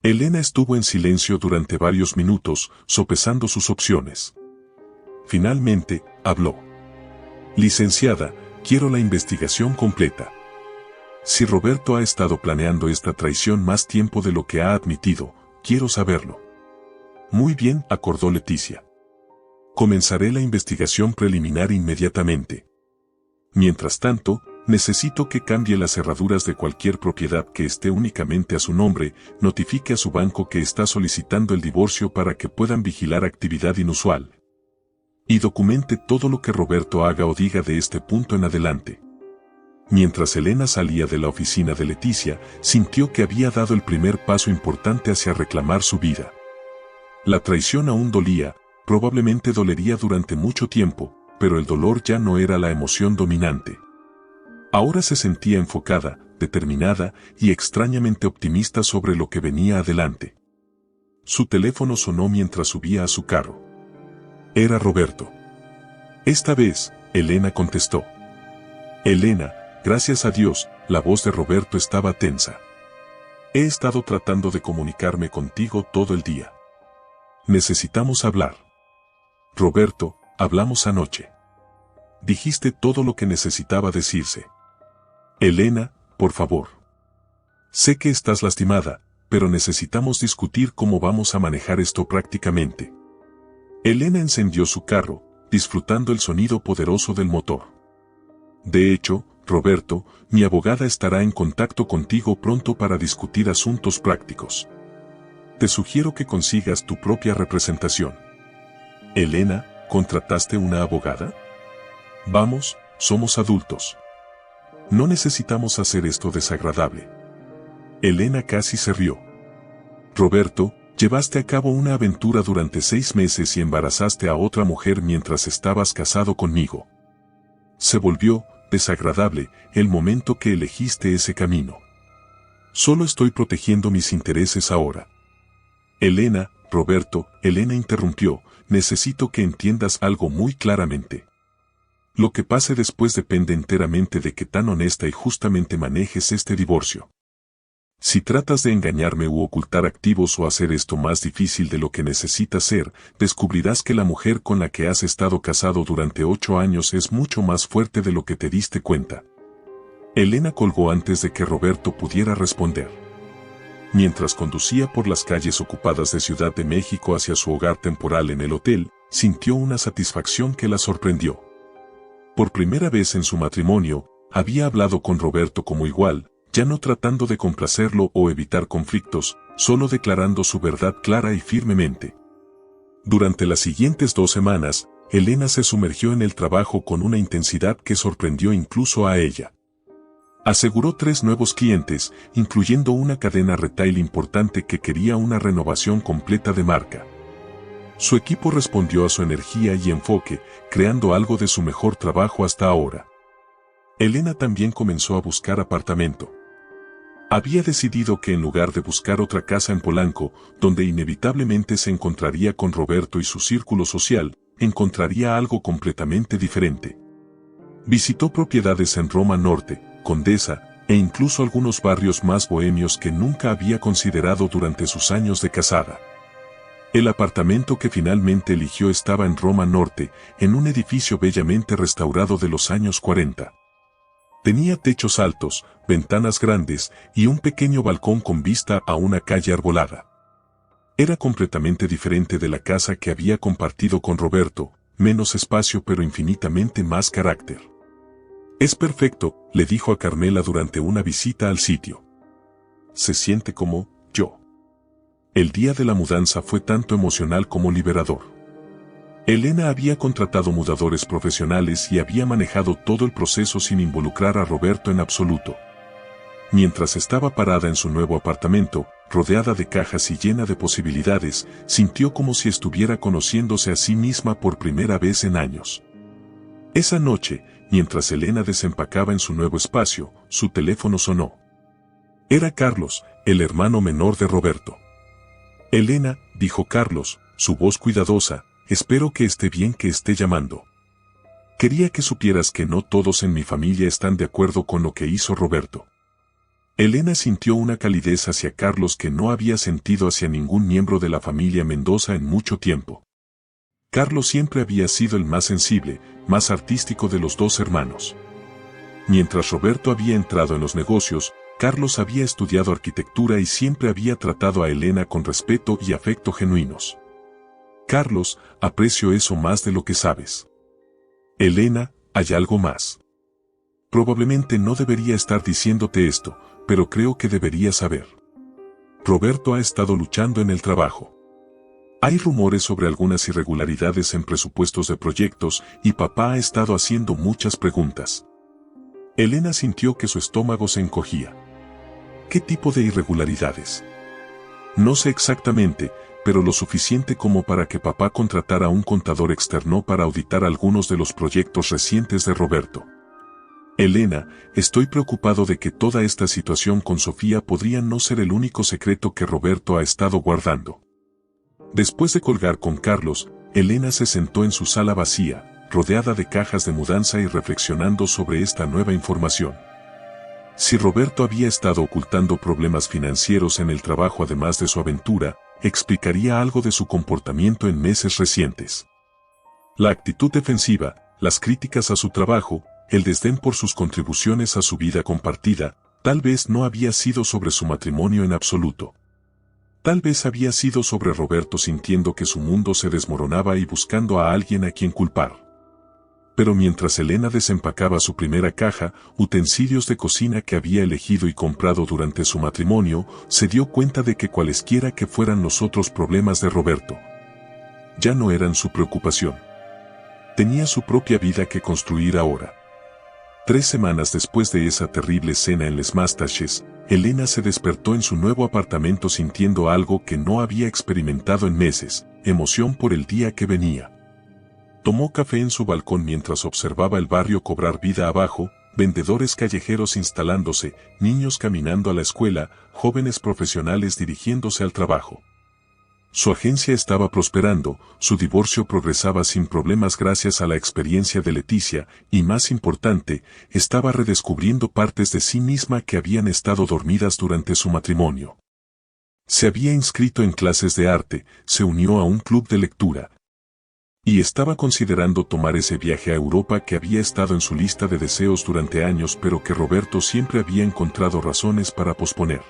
Elena estuvo en silencio durante varios minutos, sopesando sus opciones. Finalmente, habló. Licenciada, quiero la investigación completa. Si Roberto ha estado planeando esta traición más tiempo de lo que ha admitido, quiero saberlo. Muy bien, acordó Leticia. Comenzaré la investigación preliminar inmediatamente. Mientras tanto, necesito que cambie las cerraduras de cualquier propiedad que esté únicamente a su nombre, notifique a su banco que está solicitando el divorcio para que puedan vigilar actividad inusual. Y documente todo lo que Roberto haga o diga de este punto en adelante. Mientras Elena salía de la oficina de Leticia, sintió que había dado el primer paso importante hacia reclamar su vida. La traición aún dolía, probablemente dolería durante mucho tiempo, pero el dolor ya no era la emoción dominante. Ahora se sentía enfocada, determinada y extrañamente optimista sobre lo que venía adelante. Su teléfono sonó mientras subía a su carro. Era Roberto. Esta vez, Elena contestó. Elena, gracias a Dios, la voz de Roberto estaba tensa. He estado tratando de comunicarme contigo todo el día. Necesitamos hablar. Roberto, hablamos anoche. Dijiste todo lo que necesitaba decirse. Elena, por favor. Sé que estás lastimada, pero necesitamos discutir cómo vamos a manejar esto prácticamente. Elena encendió su carro, disfrutando el sonido poderoso del motor. De hecho, Roberto, mi abogada estará en contacto contigo pronto para discutir asuntos prácticos. Te sugiero que consigas tu propia representación. Elena, ¿contrataste una abogada? Vamos, somos adultos. No necesitamos hacer esto desagradable. Elena casi se rió. Roberto, llevaste a cabo una aventura durante 6 meses y embarazaste a otra mujer mientras estabas casado conmigo. Se volvió desagradable el momento que elegiste ese camino. Solo estoy protegiendo mis intereses ahora. Elena, Roberto, Elena interrumpió, necesito que entiendas algo muy claramente. Lo que pase después depende enteramente de qué tan honesta y justamente manejes este divorcio. Si tratas de engañarme u ocultar activos o hacer esto más difícil de lo que necesita ser, descubrirás que la mujer con la que has estado casado durante 8 años es mucho más fuerte de lo que te diste cuenta. Elena colgó antes de que Roberto pudiera responder. Mientras conducía por las calles ocupadas de Ciudad de México hacia su hogar temporal en el hotel, sintió una satisfacción que la sorprendió. Por primera vez en su matrimonio, había hablado con Roberto como igual, ya no tratando de complacerlo o evitar conflictos, solo declarando su verdad clara y firmemente. Durante las siguientes 2 semanas, Elena se sumergió en el trabajo con una intensidad que sorprendió incluso a ella. Aseguró 3 nuevos clientes, incluyendo una cadena retail importante que quería una renovación completa de marca. Su equipo respondió a su energía y enfoque, creando algo de su mejor trabajo hasta ahora. Elena también comenzó a buscar apartamento. Había decidido que en lugar de buscar otra casa en Polanco, donde inevitablemente se encontraría con Roberto y su círculo social, encontraría algo completamente diferente. Visitó propiedades en Roma Norte, Condesa, e incluso algunos barrios más bohemios que nunca había considerado durante sus años de casada. El apartamento que finalmente eligió estaba en Roma Norte, en un edificio bellamente restaurado de los años 40. Tenía techos altos, ventanas grandes y un pequeño balcón con vista a una calle arbolada. Era completamente diferente de la casa que había compartido con Roberto, menos espacio pero infinitamente más carácter. Es perfecto, le dijo a Carmela durante una visita al sitio. Se siente como yo. El día de la mudanza fue tanto emocional como liberador. Elena había contratado mudadores profesionales y había manejado todo el proceso sin involucrar a Roberto en absoluto. Mientras estaba parada en su nuevo apartamento, rodeada de cajas y llena de posibilidades, sintió como si estuviera conociéndose a sí misma por primera vez en años. Esa noche, mientras Elena desempacaba en su nuevo espacio, su teléfono sonó. Era Carlos, el hermano menor de Roberto. Elena, dijo Carlos, su voz cuidadosa, espero que esté bien que esté llamando. Quería que supieras que no todos en mi familia están de acuerdo con lo que hizo Roberto. Elena sintió una calidez hacia Carlos que no había sentido hacia ningún miembro de la familia Mendoza en mucho tiempo. Carlos siempre había sido el más sensible, más artístico de los dos hermanos. Mientras Roberto había entrado en los negocios, Carlos había estudiado arquitectura y siempre había tratado a Elena con respeto y afecto genuinos. Carlos, aprecio eso más de lo que sabes. Elena, hay algo más. Probablemente no debería estar diciéndote esto, pero creo que deberías saber. Roberto ha estado luchando en el trabajo. Hay rumores sobre algunas irregularidades en presupuestos de proyectos y papá ha estado haciendo muchas preguntas. Elena sintió que su estómago se encogía. ¿Qué tipo de irregularidades? No sé exactamente, pero lo suficiente como para que papá contratara a un contador externo para auditar algunos de los proyectos recientes de Roberto. Elena, estoy preocupado de que toda esta situación con Sofía podría no ser el único secreto que Roberto ha estado guardando. Después de colgar con Carlos, Elena se sentó en su sala vacía, rodeada de cajas de mudanza y reflexionando sobre esta nueva información. Si Roberto había estado ocultando problemas financieros en el trabajo además de su aventura, explicaría algo de su comportamiento en meses recientes. La actitud defensiva, las críticas a su trabajo, el desdén por sus contribuciones a su vida compartida, tal vez no había sido sobre su matrimonio en absoluto. Tal vez había sido sobre Roberto sintiendo que su mundo se desmoronaba y buscando a alguien a quien culpar. Pero mientras Elena desempacaba su primera caja, utensilios de cocina que había elegido y comprado durante su matrimonio, se dio cuenta de que cualesquiera que fueran los otros problemas de Roberto, ya no eran su preocupación. Tenía su propia vida que construir ahora. 3 semanas después de esa terrible cena en Les Mastaches, Elena se despertó en su nuevo apartamento sintiendo algo que no había experimentado en meses, emoción por el día que venía. Tomó café en su balcón mientras observaba el barrio cobrar vida abajo, vendedores callejeros instalándose, niños caminando a la escuela, jóvenes profesionales dirigiéndose al trabajo. Su agencia estaba prosperando, su divorcio progresaba sin problemas gracias a la experiencia de Leticia, y más importante, estaba redescubriendo partes de sí misma que habían estado dormidas durante su matrimonio. Se había inscrito en clases de arte, se unió a un club de lectura, y estaba considerando tomar ese viaje a Europa que había estado en su lista de deseos durante años pero que Roberto siempre había encontrado razones para posponer.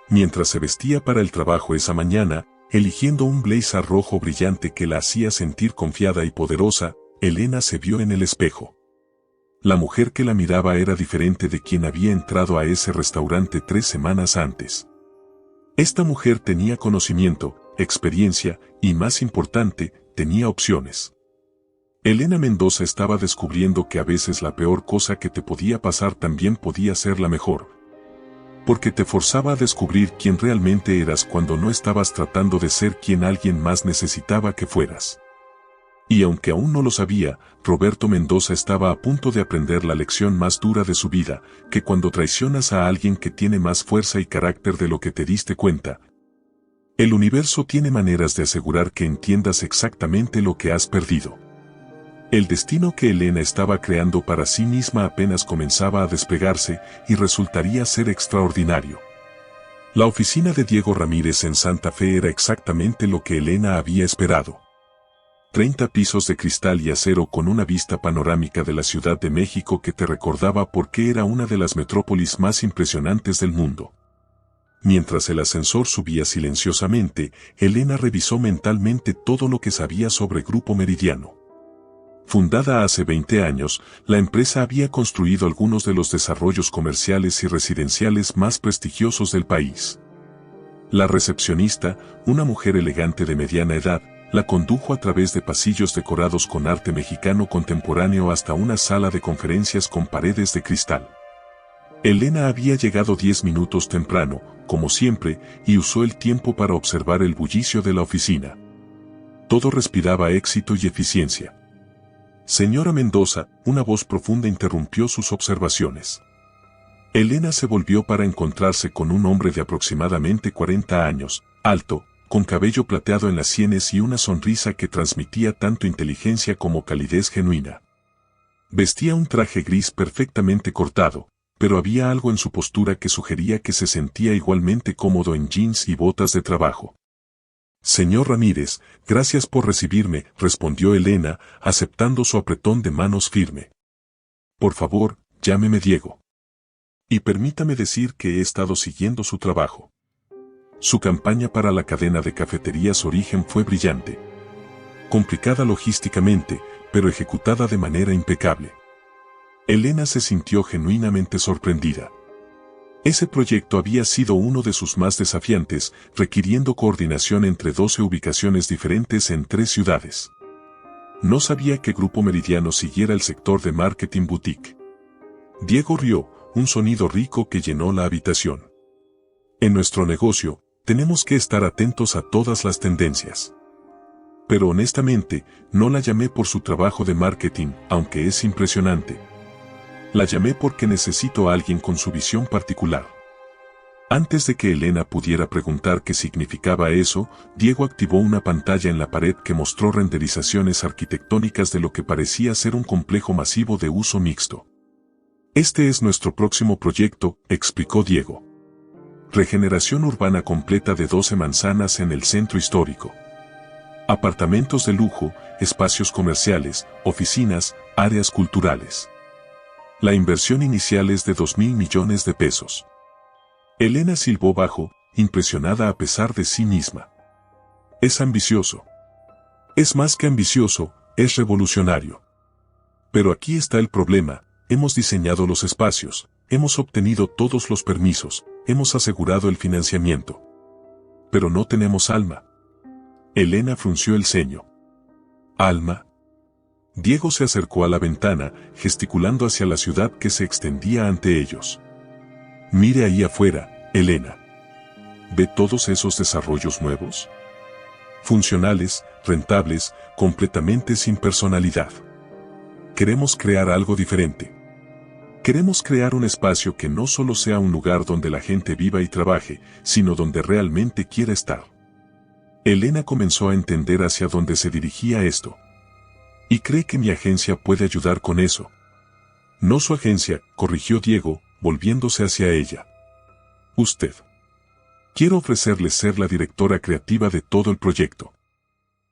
Mientras se vestía para el trabajo esa mañana, eligiendo un blazer rojo brillante que la hacía sentir confiada y poderosa, Elena se vio en el espejo. La mujer que la miraba era diferente de quien había entrado a ese restaurante 3 semanas antes. Esta mujer tenía conocimiento, experiencia, y más importante, tenía opciones. Elena Mendoza estaba descubriendo que a veces la peor cosa que te podía pasar también podía ser la mejor. Porque te forzaba a descubrir quién realmente eras cuando no estabas tratando de ser quien alguien más necesitaba que fueras. Y aunque aún no lo sabía, Roberto Mendoza estaba a punto de aprender la lección más dura de su vida, que cuando traicionas a alguien que tiene más fuerza y carácter de lo que te diste cuenta, el universo tiene maneras de asegurar que entiendas exactamente lo que has perdido. El destino que Elena estaba creando para sí misma apenas comenzaba a despegarse y resultaría ser extraordinario. La oficina de Diego Ramírez en Santa Fe era exactamente lo que Elena había esperado. 30 pisos de cristal y acero con una vista panorámica de la Ciudad de México que te recordaba por qué era una de las metrópolis más impresionantes del mundo. Mientras el ascensor subía silenciosamente, Elena revisó mentalmente todo lo que sabía sobre Grupo Meridiano. Fundada hace 20 años, la empresa había construido algunos de los desarrollos comerciales y residenciales más prestigiosos del país. La recepcionista, una mujer elegante de mediana edad, la condujo a través de pasillos decorados con arte mexicano contemporáneo hasta una sala de conferencias con paredes de cristal. Elena había llegado 10 minutos temprano, como siempre, y usó el tiempo para observar el bullicio de la oficina. Todo respiraba éxito y eficiencia. Señora Mendoza, una voz profunda interrumpió sus observaciones. Elena se volvió para encontrarse con un hombre de aproximadamente 40 años, alto, con cabello plateado en las sienes y una sonrisa que transmitía tanto inteligencia como calidez genuina. Vestía un traje gris perfectamente cortado, pero había algo en su postura que sugería que se sentía igualmente cómodo en jeans y botas de trabajo. Señor Ramírez, gracias por recibirme, respondió Elena, aceptando su apretón de manos firme. Por favor, llámeme Diego. Y permítame decir que he estado siguiendo su trabajo. Su campaña para la cadena de cafeterías Origen fue brillante. Complicada logísticamente, pero ejecutada de manera impecable. Elena se sintió genuinamente sorprendida. Ese proyecto había sido uno de sus más desafiantes, requiriendo coordinación entre 12 ubicaciones diferentes en 3 ciudades. No sabía que Grupo Meridiano siguiera el sector de marketing boutique. Diego rió, un sonido rico que llenó la habitación. En nuestro negocio, tenemos que estar atentos a todas las tendencias. Pero honestamente, no la llamé por su trabajo de marketing, aunque es impresionante. La llamé porque necesito a alguien con su visión particular. Antes de que Elena pudiera preguntar qué significaba eso, Diego activó una pantalla en la pared que mostró renderizaciones arquitectónicas de lo que parecía ser un complejo masivo de uso mixto. Este es nuestro próximo proyecto, explicó Diego. Regeneración urbana completa de 12 manzanas en el centro histórico. Apartamentos de lujo, espacios comerciales, oficinas, áreas culturales. La inversión inicial es de 2.000 millones de pesos. Elena silbó bajo, impresionada a pesar de sí misma. Es ambicioso. Es más que ambicioso, es revolucionario. Pero aquí está el problema, hemos diseñado los espacios, hemos obtenido todos los permisos, hemos asegurado el financiamiento. Pero no tenemos alma. Elena frunció el ceño. ¿Alma? Diego se acercó a la ventana, gesticulando hacia la ciudad que se extendía ante ellos. Mire ahí afuera, Elena. ¿Ve todos esos desarrollos nuevos? Funcionales, rentables, completamente sin personalidad. Queremos crear algo diferente. Queremos crear un espacio que no solo sea un lugar donde la gente viva y trabaje, sino donde realmente quiera estar. Elena comenzó a entender hacia dónde se dirigía esto. Y cree que mi agencia puede ayudar con eso. No su agencia, corrigió Diego, volviéndose hacia ella. Usted. Quiero ofrecerle ser la directora creativa de todo el proyecto.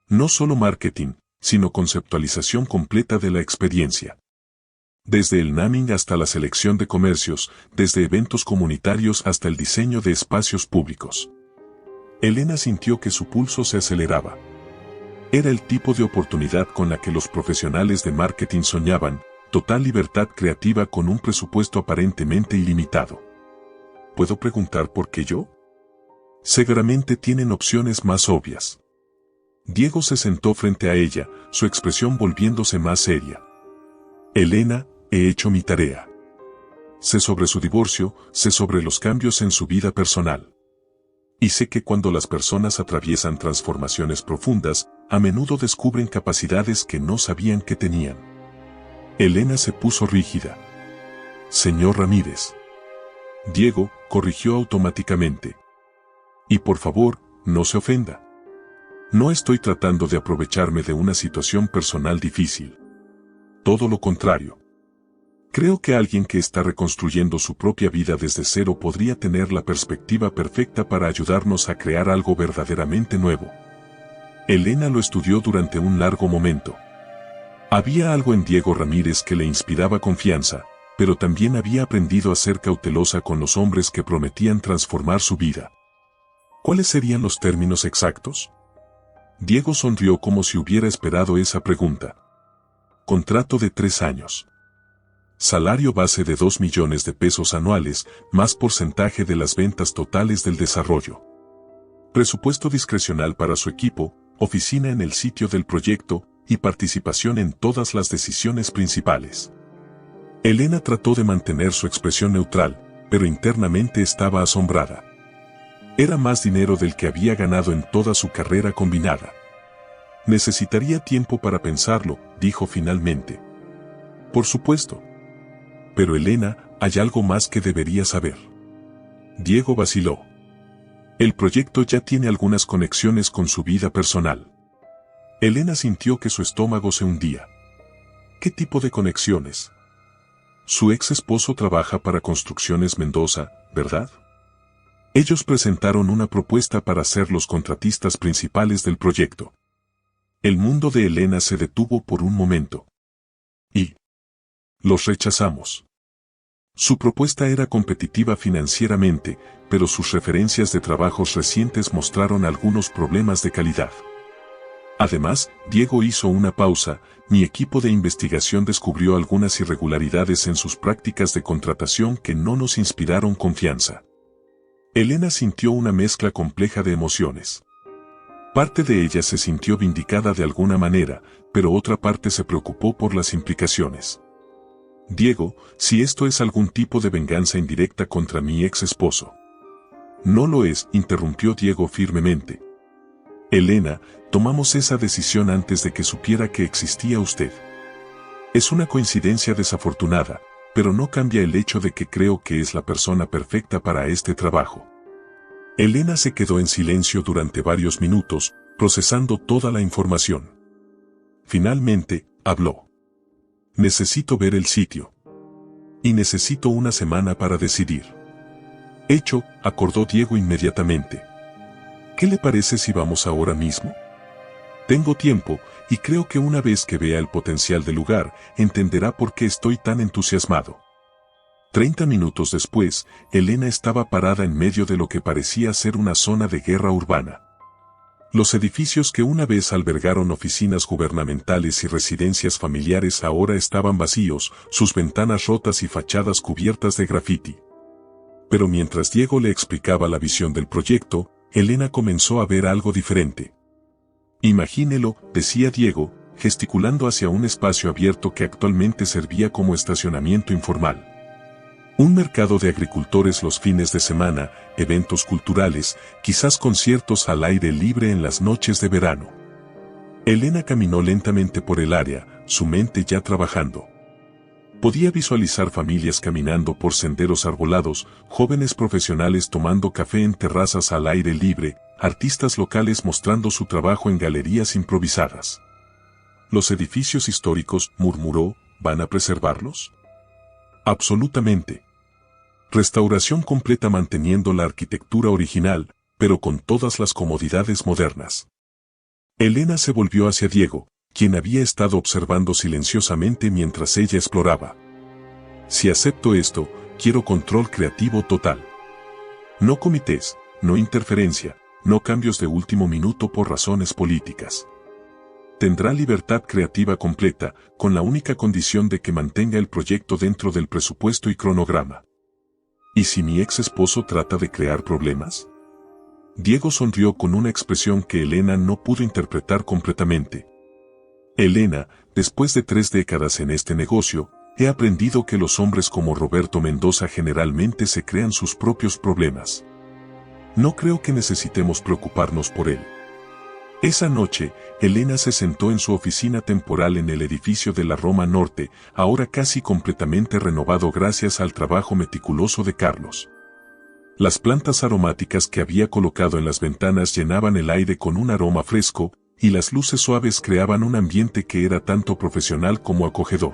No solo marketing, sino conceptualización completa de la experiencia. Desde el naming hasta la selección de comercios, desde eventos comunitarios hasta el diseño de espacios públicos. Elena sintió que su pulso se aceleraba. Era el tipo de oportunidad con la que los profesionales de marketing soñaban, total libertad creativa con un presupuesto aparentemente ilimitado. ¿Puedo preguntar por qué yo? Seguramente tienen opciones más obvias. Diego se sentó frente a ella, su expresión volviéndose más seria. Elena, he hecho mi tarea. Sé sobre su divorcio, sé sobre los cambios en su vida personal. Y sé que cuando las personas atraviesan transformaciones profundas, a menudo descubren capacidades que no sabían que tenían. Elena se puso rígida. Señor Ramírez. Diego corrigió automáticamente. Y por favor, no se ofenda. No estoy tratando de aprovecharme de una situación personal difícil. Todo lo contrario. Creo que alguien que está reconstruyendo su propia vida desde cero podría tener la perspectiva perfecta para ayudarnos a crear algo verdaderamente nuevo. Elena lo estudió durante un largo momento. Había algo en Diego Ramírez que le inspiraba confianza, pero también había aprendido a ser cautelosa con los hombres que prometían transformar su vida. ¿Cuáles serían los términos exactos? Diego sonrió como si hubiera esperado esa pregunta. Contrato de 3 años. Salario base de 2 millones de pesos anuales, más porcentaje de las ventas totales del desarrollo. Presupuesto discrecional para su equipo, oficina en el sitio del proyecto y participación en todas las decisiones principales. Elena trató de mantener su expresión neutral, pero internamente estaba asombrada. Era más dinero del que había ganado en toda su carrera combinada. Necesitaría tiempo para pensarlo, dijo finalmente. Por supuesto. Pero Elena, hay algo más que debería saber. Diego vaciló. El proyecto ya tiene algunas conexiones con su vida personal. Elena sintió que su estómago se hundía. ¿Qué tipo de conexiones? Su ex esposo trabaja para Construcciones Mendoza, ¿verdad? Ellos presentaron una propuesta para ser los contratistas principales del proyecto. El mundo de Elena se detuvo por un momento. Y los rechazamos. Su propuesta era competitiva financieramente, pero sus referencias de trabajos recientes mostraron algunos problemas de calidad. Además, Diego hizo una pausa. Mi equipo de investigación descubrió algunas irregularidades en sus prácticas de contratación que no nos inspiraron confianza. Elena sintió una mezcla compleja de emociones. Parte de ella se sintió vindicada de alguna manera, pero otra parte se preocupó por las implicaciones. Diego, si esto es algún tipo de venganza indirecta contra mi ex esposo. No lo es, interrumpió Diego firmemente. Elena, tomamos esa decisión antes de que supiera que existía usted. Es una coincidencia desafortunada, pero no cambia el hecho de que creo que es la persona perfecta para este trabajo. Elena se quedó en silencio durante varios minutos, procesando toda la información. Finalmente, habló. Necesito ver el sitio. Y necesito una semana para decidir. Hecho, acordó Diego inmediatamente. ¿Qué le parece si vamos ahora mismo? Tengo tiempo, y creo que una vez que vea el potencial del lugar, entenderá por qué estoy tan entusiasmado. 30 minutos después, Elena estaba parada en medio de lo que parecía ser una zona de guerra urbana. Los edificios que una vez albergaron oficinas gubernamentales y residencias familiares ahora estaban vacíos, sus ventanas rotas y fachadas cubiertas de grafiti. Pero mientras Diego le explicaba la visión del proyecto, Elena comenzó a ver algo diferente. Imagínelo, decía Diego, gesticulando hacia un espacio abierto que actualmente servía como estacionamiento informal. Un mercado de agricultores los fines de semana, eventos culturales, quizás conciertos al aire libre en las noches de verano. Elena caminó lentamente por el área, su mente ya trabajando. Podía visualizar familias caminando por senderos arbolados, jóvenes profesionales tomando café en terrazas al aire libre, artistas locales mostrando su trabajo en galerías improvisadas. Los edificios históricos, murmuró, ¿van a preservarlos? Absolutamente. Restauración completa manteniendo la arquitectura original, pero con todas las comodidades modernas. Elena se volvió hacia Diego, quien había estado observando silenciosamente mientras ella exploraba. Si acepto esto, quiero control creativo total. No comités, no interferencia, no cambios de último minuto por razones políticas. Tendrá libertad creativa completa, con la única condición de que mantenga el proyecto dentro del presupuesto y cronograma. ¿Y si mi ex esposo trata de crear problemas? Diego sonrió con una expresión que Elena no pudo interpretar completamente. Elena, después de 3 décadas en este negocio, he aprendido que los hombres como Roberto Mendoza generalmente se crean sus propios problemas. No creo que necesitemos preocuparnos por él. Esa noche, Elena se sentó en su oficina temporal en el edificio de la Roma Norte, ahora casi completamente renovado gracias al trabajo meticuloso de Carlos. Las plantas aromáticas que había colocado en las ventanas llenaban el aire con un aroma fresco, y las luces suaves creaban un ambiente que era tanto profesional como acogedor.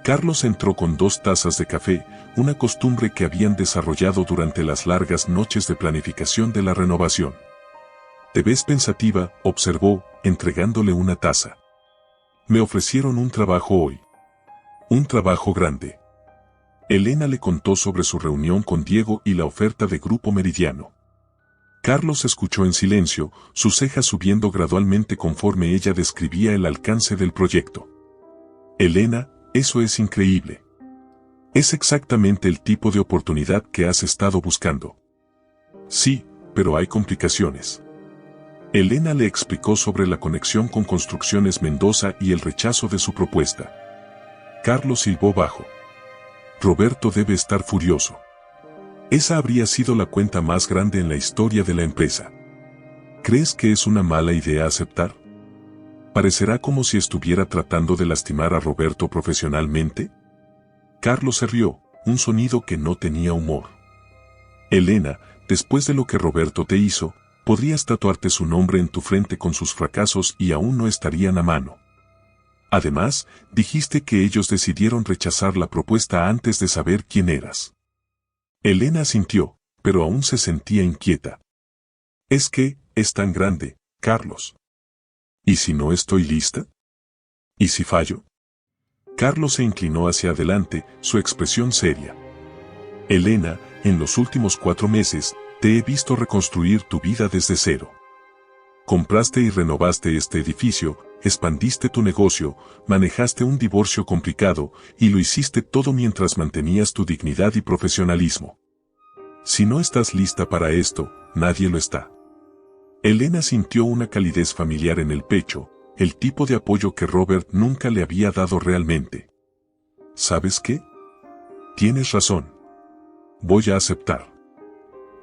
Carlos entró con 2 tazas de café, una costumbre que habían desarrollado durante las largas noches de planificación de la renovación. «Te ves pensativa», observó, entregándole una taza. «Me ofrecieron un trabajo hoy. Un trabajo grande». Elena le contó sobre su reunión con Diego y la oferta de Grupo Meridiano. Carlos escuchó en silencio, sus cejas subiendo gradualmente conforme ella describía el alcance del proyecto. Elena, eso es increíble. Es exactamente el tipo de oportunidad que has estado buscando. Sí, pero hay complicaciones. Elena le explicó sobre la conexión con Construcciones Mendoza y el rechazo de su propuesta. Carlos silbó bajo. Roberto debe estar furioso. Esa habría sido la cuenta más grande en la historia de la empresa. ¿Crees que es una mala idea aceptar? ¿Parecerá como si estuviera tratando de lastimar a Roberto profesionalmente? Carlos se rió, un sonido que no tenía humor. Elena, después de lo que Roberto te hizo, podrías tatuarte su nombre en tu frente con sus fracasos y aún no estarían a mano. Además, dijiste que ellos decidieron rechazar la propuesta antes de saber quién eras. Elena asintió, pero aún se sentía inquieta. Es que, es tan grande, Carlos. ¿Y si no estoy lista? ¿Y si fallo? Carlos se inclinó hacia adelante, su expresión seria. Elena, en los últimos 4 meses, te he visto reconstruir tu vida desde cero. Compraste y renovaste este edificio, expandiste tu negocio, manejaste un divorcio complicado, y lo hiciste todo mientras mantenías tu dignidad y profesionalismo. Si no estás lista para esto, nadie lo está. Elena sintió una calidez familiar en el pecho, el tipo de apoyo que Robert nunca le había dado realmente. ¿Sabes qué? Tienes razón. Voy a aceptar.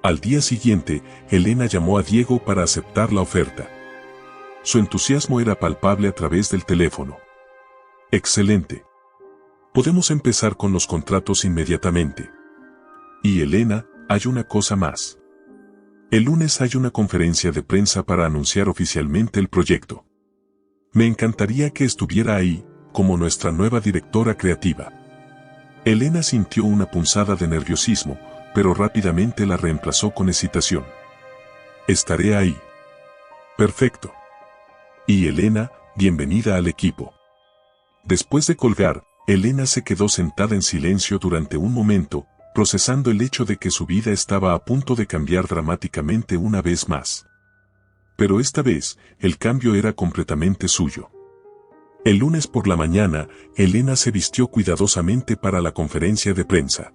Al día siguiente, Elena llamó a Diego para aceptar la oferta. Su entusiasmo era palpable a través del teléfono. Excelente. Podemos empezar con los contratos inmediatamente. Y Elena, hay una cosa más. El lunes hay una conferencia de prensa para anunciar oficialmente el proyecto. Me encantaría que estuviera ahí, como nuestra nueva directora creativa. Elena sintió una punzada de nerviosismo, pero rápidamente la reemplazó con excitación. Estaré ahí. Perfecto. Y Elena, bienvenida al equipo. Después de colgar, Elena se quedó sentada en silencio durante un momento, procesando el hecho de que su vida estaba a punto de cambiar dramáticamente una vez más. Pero esta vez, el cambio era completamente suyo. El lunes por la mañana, Elena se vistió cuidadosamente para la conferencia de prensa.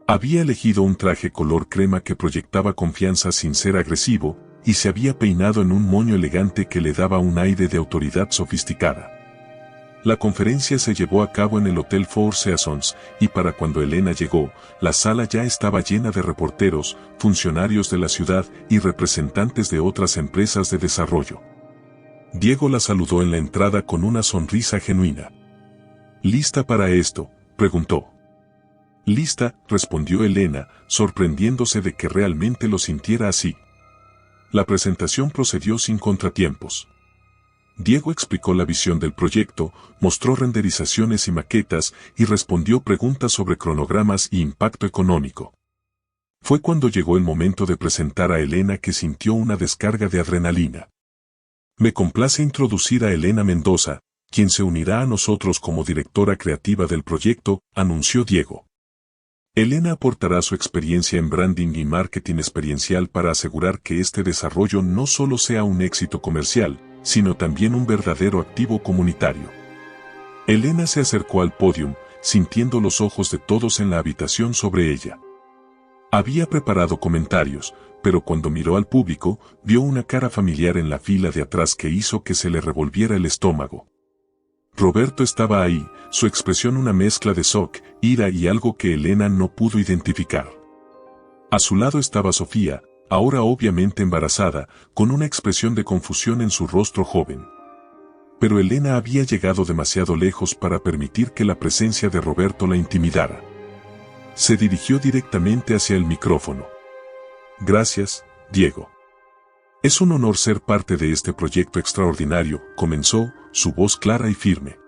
Había elegido un traje color crema que proyectaba confianza sin ser agresivo, y se había peinado en un moño elegante que le daba un aire de autoridad sofisticada. La conferencia se llevó a cabo en el Hotel Four Seasons, y para cuando Elena llegó, la sala ya estaba llena de reporteros, funcionarios de la ciudad y representantes de otras empresas de desarrollo. Diego la saludó en la entrada con una sonrisa genuina. ¿Lista para esto?, preguntó. Lista, respondió Elena, sorprendiéndose de que realmente lo sintiera así. La presentación procedió sin contratiempos. Diego explicó la visión del proyecto, mostró renderizaciones y maquetas y respondió preguntas sobre cronogramas y impacto económico. Fue cuando llegó el momento de presentar a Elena que sintió una descarga de adrenalina. Me complace introducir a Elena Mendoza, quien se unirá a nosotros como directora creativa del proyecto, anunció Diego. Elena aportará su experiencia en branding y marketing experiencial para asegurar que este desarrollo no solo sea un éxito comercial, sino también un verdadero activo comunitario. Elena se acercó al podium, sintiendo los ojos de todos en la habitación sobre ella. Había preparado comentarios, pero cuando miró al público, vio una cara familiar en la fila de atrás que hizo que se le revolviera el estómago. Roberto estaba ahí, su expresión una mezcla de shock, ira y algo que Elena no pudo identificar. A su lado estaba Sofía, ahora obviamente embarazada, con una expresión de confusión en su rostro joven. Pero Elena había llegado demasiado lejos para permitir que la presencia de Roberto la intimidara. Se dirigió directamente hacia el micrófono. Gracias, Diego. Es un honor ser parte de este proyecto extraordinario, comenzó, su voz clara y firme.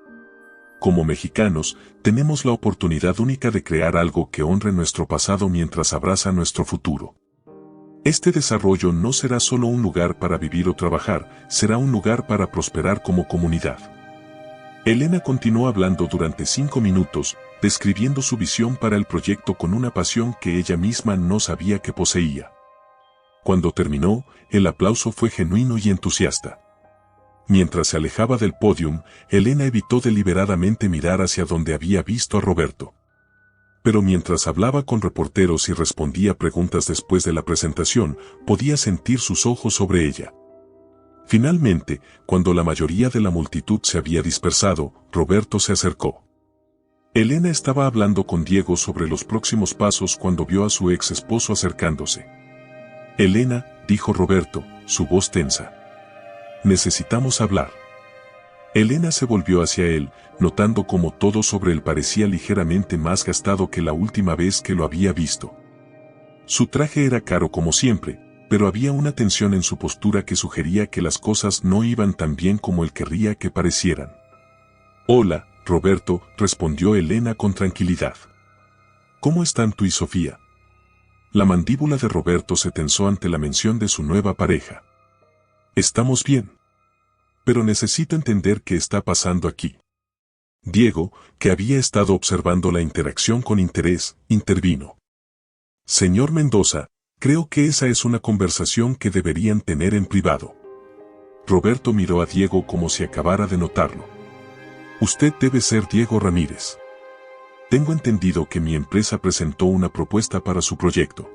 Como mexicanos, tenemos la oportunidad única de crear algo que honre nuestro pasado mientras abraza nuestro futuro. Este desarrollo no será solo un lugar para vivir o trabajar, será un lugar para prosperar como comunidad. Elena continuó hablando durante 5 minutos, describiendo su visión para el proyecto con una pasión que ella misma no sabía que poseía. Cuando terminó, el aplauso fue genuino y entusiasta. Mientras se alejaba del pódium, Elena evitó deliberadamente mirar hacia donde había visto a Roberto. Pero mientras hablaba con reporteros y respondía preguntas después de la presentación, podía sentir sus ojos sobre ella. Finalmente, cuando la mayoría de la multitud se había dispersado, Roberto se acercó. Elena estaba hablando con Diego sobre los próximos pasos cuando vio a su ex esposo acercándose. Elena, dijo Roberto, su voz tensa. Necesitamos hablar. Elena se volvió hacia él, notando cómo todo sobre él parecía ligeramente más gastado que la última vez que lo había visto. Su traje era caro como siempre, pero había una tensión en su postura que sugería que las cosas no iban tan bien como él querría que parecieran. Hola, Roberto, respondió Elena con tranquilidad. ¿Cómo están tú y Sofía? La mandíbula de Roberto se tensó ante la mención de su nueva pareja. Estamos bien. Pero necesito entender qué está pasando aquí. Diego, que había estado observando la interacción con interés, intervino. Señor Mendoza, creo que esa es una conversación que deberían tener en privado. Roberto miró a Diego como si acabara de notarlo. Usted debe ser Diego Ramírez. Tengo entendido que mi empresa presentó una propuesta para su proyecto.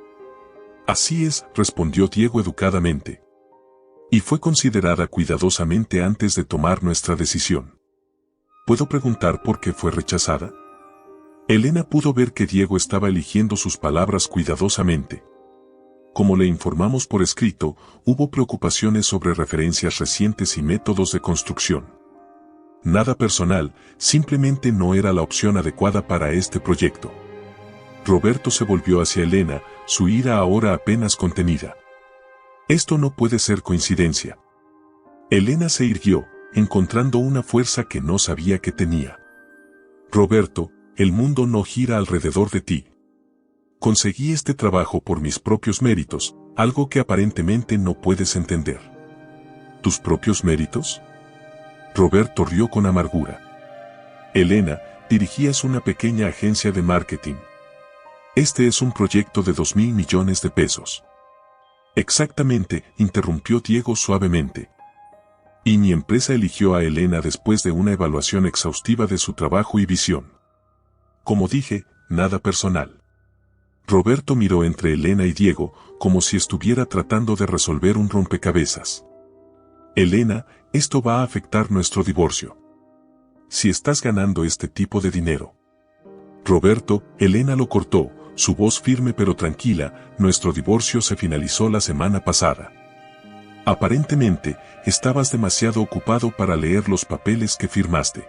Así es, respondió Diego educadamente. Y fue considerada cuidadosamente antes de tomar nuestra decisión. ¿Puedo preguntar por qué fue rechazada? Elena pudo ver que Diego estaba eligiendo sus palabras cuidadosamente. Como le informamos por escrito, hubo preocupaciones sobre referencias recientes y métodos de construcción. Nada personal, simplemente no era la opción adecuada para este proyecto. Roberto se volvió hacia Elena, su ira ahora apenas contenida. Esto no puede ser coincidencia. Elena se irguió, encontrando una fuerza que no sabía que tenía. Roberto, el mundo no gira alrededor de ti. Conseguí este trabajo por mis propios méritos, algo que aparentemente no puedes entender. ¿Tus propios méritos? Roberto rió con amargura. Elena, dirigías una pequeña agencia de marketing. Este es un proyecto de 2.000 millones de pesos. Exactamente, interrumpió Diego suavemente. Y mi empresa eligió a Elena después de una evaluación exhaustiva de su trabajo y visión. Como dije, nada personal. Roberto miró entre Elena y Diego, como si estuviera tratando de resolver un rompecabezas. Elena, esto va a afectar nuestro divorcio. Si estás ganando este tipo de dinero. Roberto, Elena lo cortó, su voz firme pero tranquila, nuestro divorcio se finalizó la semana pasada. Aparentemente, estabas demasiado ocupado para leer los papeles que firmaste.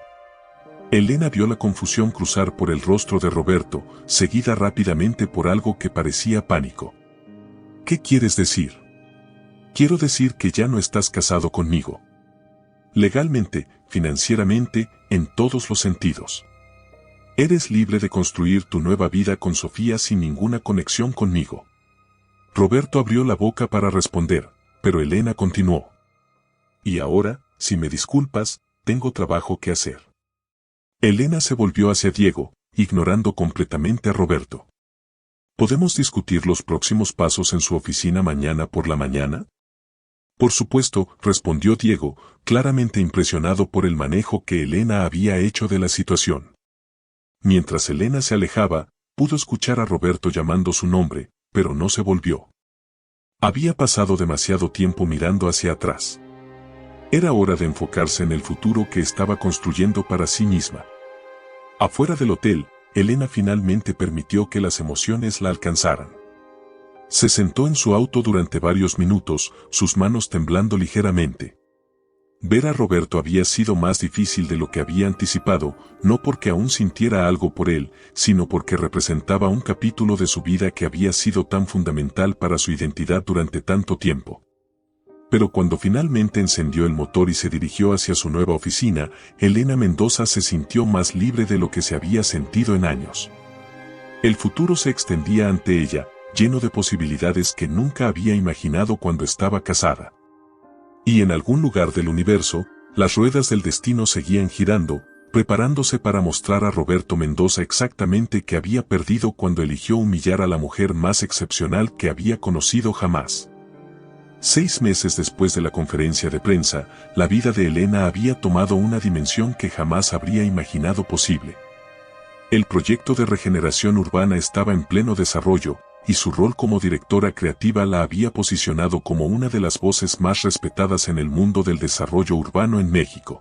Elena vio la confusión cruzar por el rostro de Roberto, seguida rápidamente por algo que parecía pánico. ¿Qué quieres decir? Quiero decir que ya no estás casado conmigo. Legalmente, financieramente, en todos los sentidos. Eres libre de construir tu nueva vida con Sofía sin ninguna conexión conmigo. Roberto abrió la boca para responder, pero Elena continuó. Y ahora, si me disculpas, tengo trabajo que hacer. Elena se volvió hacia Diego, ignorando completamente a Roberto. ¿Podemos discutir los próximos pasos en su oficina mañana por la mañana? Por supuesto, respondió Diego, claramente impresionado por el manejo que Elena había hecho de la situación. Mientras Elena se alejaba, pudo escuchar a Roberto llamando su nombre, pero no se volvió. Había pasado demasiado tiempo mirando hacia atrás. Era hora de enfocarse en el futuro que estaba construyendo para sí misma. Afuera del hotel, Elena finalmente permitió que las emociones la alcanzaran. Se sentó en su auto durante varios minutos, sus manos temblando ligeramente. Ver a Roberto había sido más difícil de lo que había anticipado, no porque aún sintiera algo por él, sino porque representaba un capítulo de su vida que había sido tan fundamental para su identidad durante tanto tiempo. Pero cuando finalmente encendió el motor y se dirigió hacia su nueva oficina, Elena Mendoza se sintió más libre de lo que se había sentido en años. El futuro se extendía ante ella, lleno de posibilidades que nunca había imaginado cuando estaba casada. Y en algún lugar del universo, las ruedas del destino seguían girando, preparándose para mostrar a Roberto Mendoza exactamente qué había perdido cuando eligió humillar a la mujer más excepcional que había conocido jamás. 6 meses después de la conferencia de prensa, la vida de Elena había tomado una dimensión que jamás habría imaginado posible. El proyecto de regeneración urbana estaba en pleno desarrollo, y su rol como directora creativa la había posicionado como una de las voces más respetadas en el mundo del desarrollo urbano en México.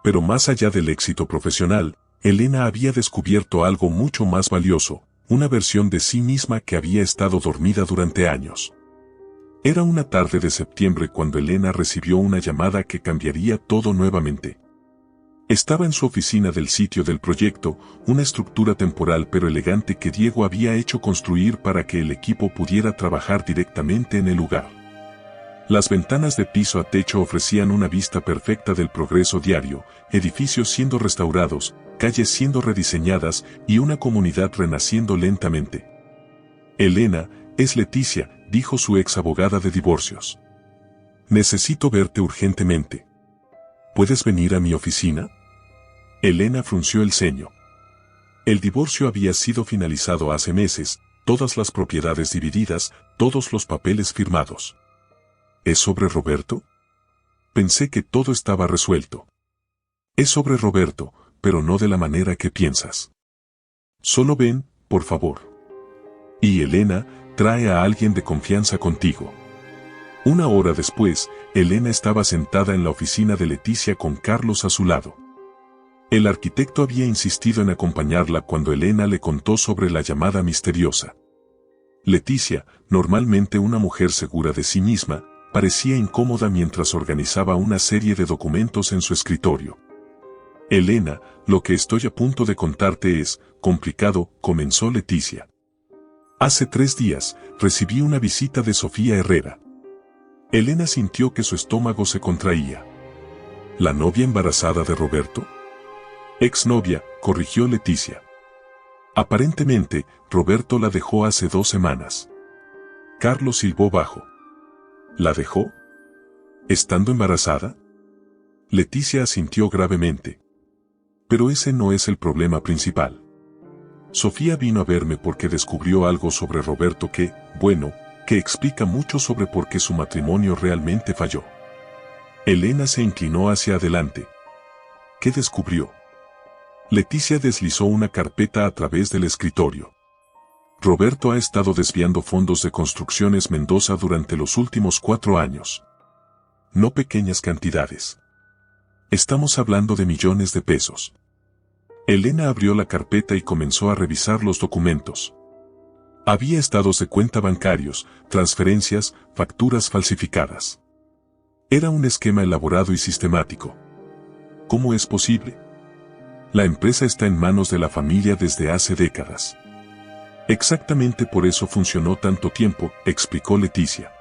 Pero más allá del éxito profesional, Elena había descubierto algo mucho más valioso, una versión de sí misma que había estado dormida durante años. Era una tarde de septiembre cuando Elena recibió una llamada que cambiaría todo nuevamente. Estaba en su oficina del sitio del proyecto, una estructura temporal pero elegante que Diego había hecho construir para que el equipo pudiera trabajar directamente en el lugar. Las ventanas de piso a techo ofrecían una vista perfecta del progreso diario, edificios siendo restaurados, calles siendo rediseñadas y una comunidad renaciendo lentamente. Elena, es Leticia, dijo su ex abogada de divorcios. Necesito verte urgentemente. ¿Puedes venir a mi oficina? Elena frunció el ceño. El divorcio había sido finalizado hace meses, todas las propiedades divididas, todos los papeles firmados. ¿Es sobre Roberto? Pensé que todo estaba resuelto. Es sobre Roberto, pero no de la manera que piensas. Solo ven, por favor. Y Elena, trae a alguien de confianza contigo. Una hora después, Elena estaba sentada en la oficina de Leticia con Carlos a su lado. El arquitecto había insistido en acompañarla cuando Elena le contó sobre la llamada misteriosa. Leticia, normalmente una mujer segura de sí misma, parecía incómoda mientras organizaba una serie de documentos en su escritorio. Elena, lo que estoy a punto de contarte es complicado, comenzó Leticia. Hace 3 días, recibí una visita de Sofía Herrera. Elena sintió que su estómago se contraía. ¿La novia embarazada de Roberto? Exnovia, corrigió Leticia. Aparentemente, Roberto la dejó hace 2 semanas. Carlos silbó bajo. ¿La dejó? ¿Estando embarazada? Leticia asintió gravemente. Pero ese no es el problema principal. Sofía vino a verme porque descubrió algo sobre Roberto que, bueno, que explica mucho sobre por qué su matrimonio realmente falló. Elena se inclinó hacia adelante. ¿Qué descubrió? Leticia deslizó una carpeta a través del escritorio. Roberto ha estado desviando fondos de Construcciones Mendoza durante los últimos 4 años. No pequeñas cantidades. Estamos hablando de millones de pesos. Elena abrió la carpeta y comenzó a revisar los documentos. Había estados de cuenta bancarios, transferencias, facturas falsificadas. Era un esquema elaborado y sistemático. ¿Cómo es posible? La empresa está en manos de la familia desde hace décadas. Exactamente por eso funcionó tanto tiempo, explicó Leticia.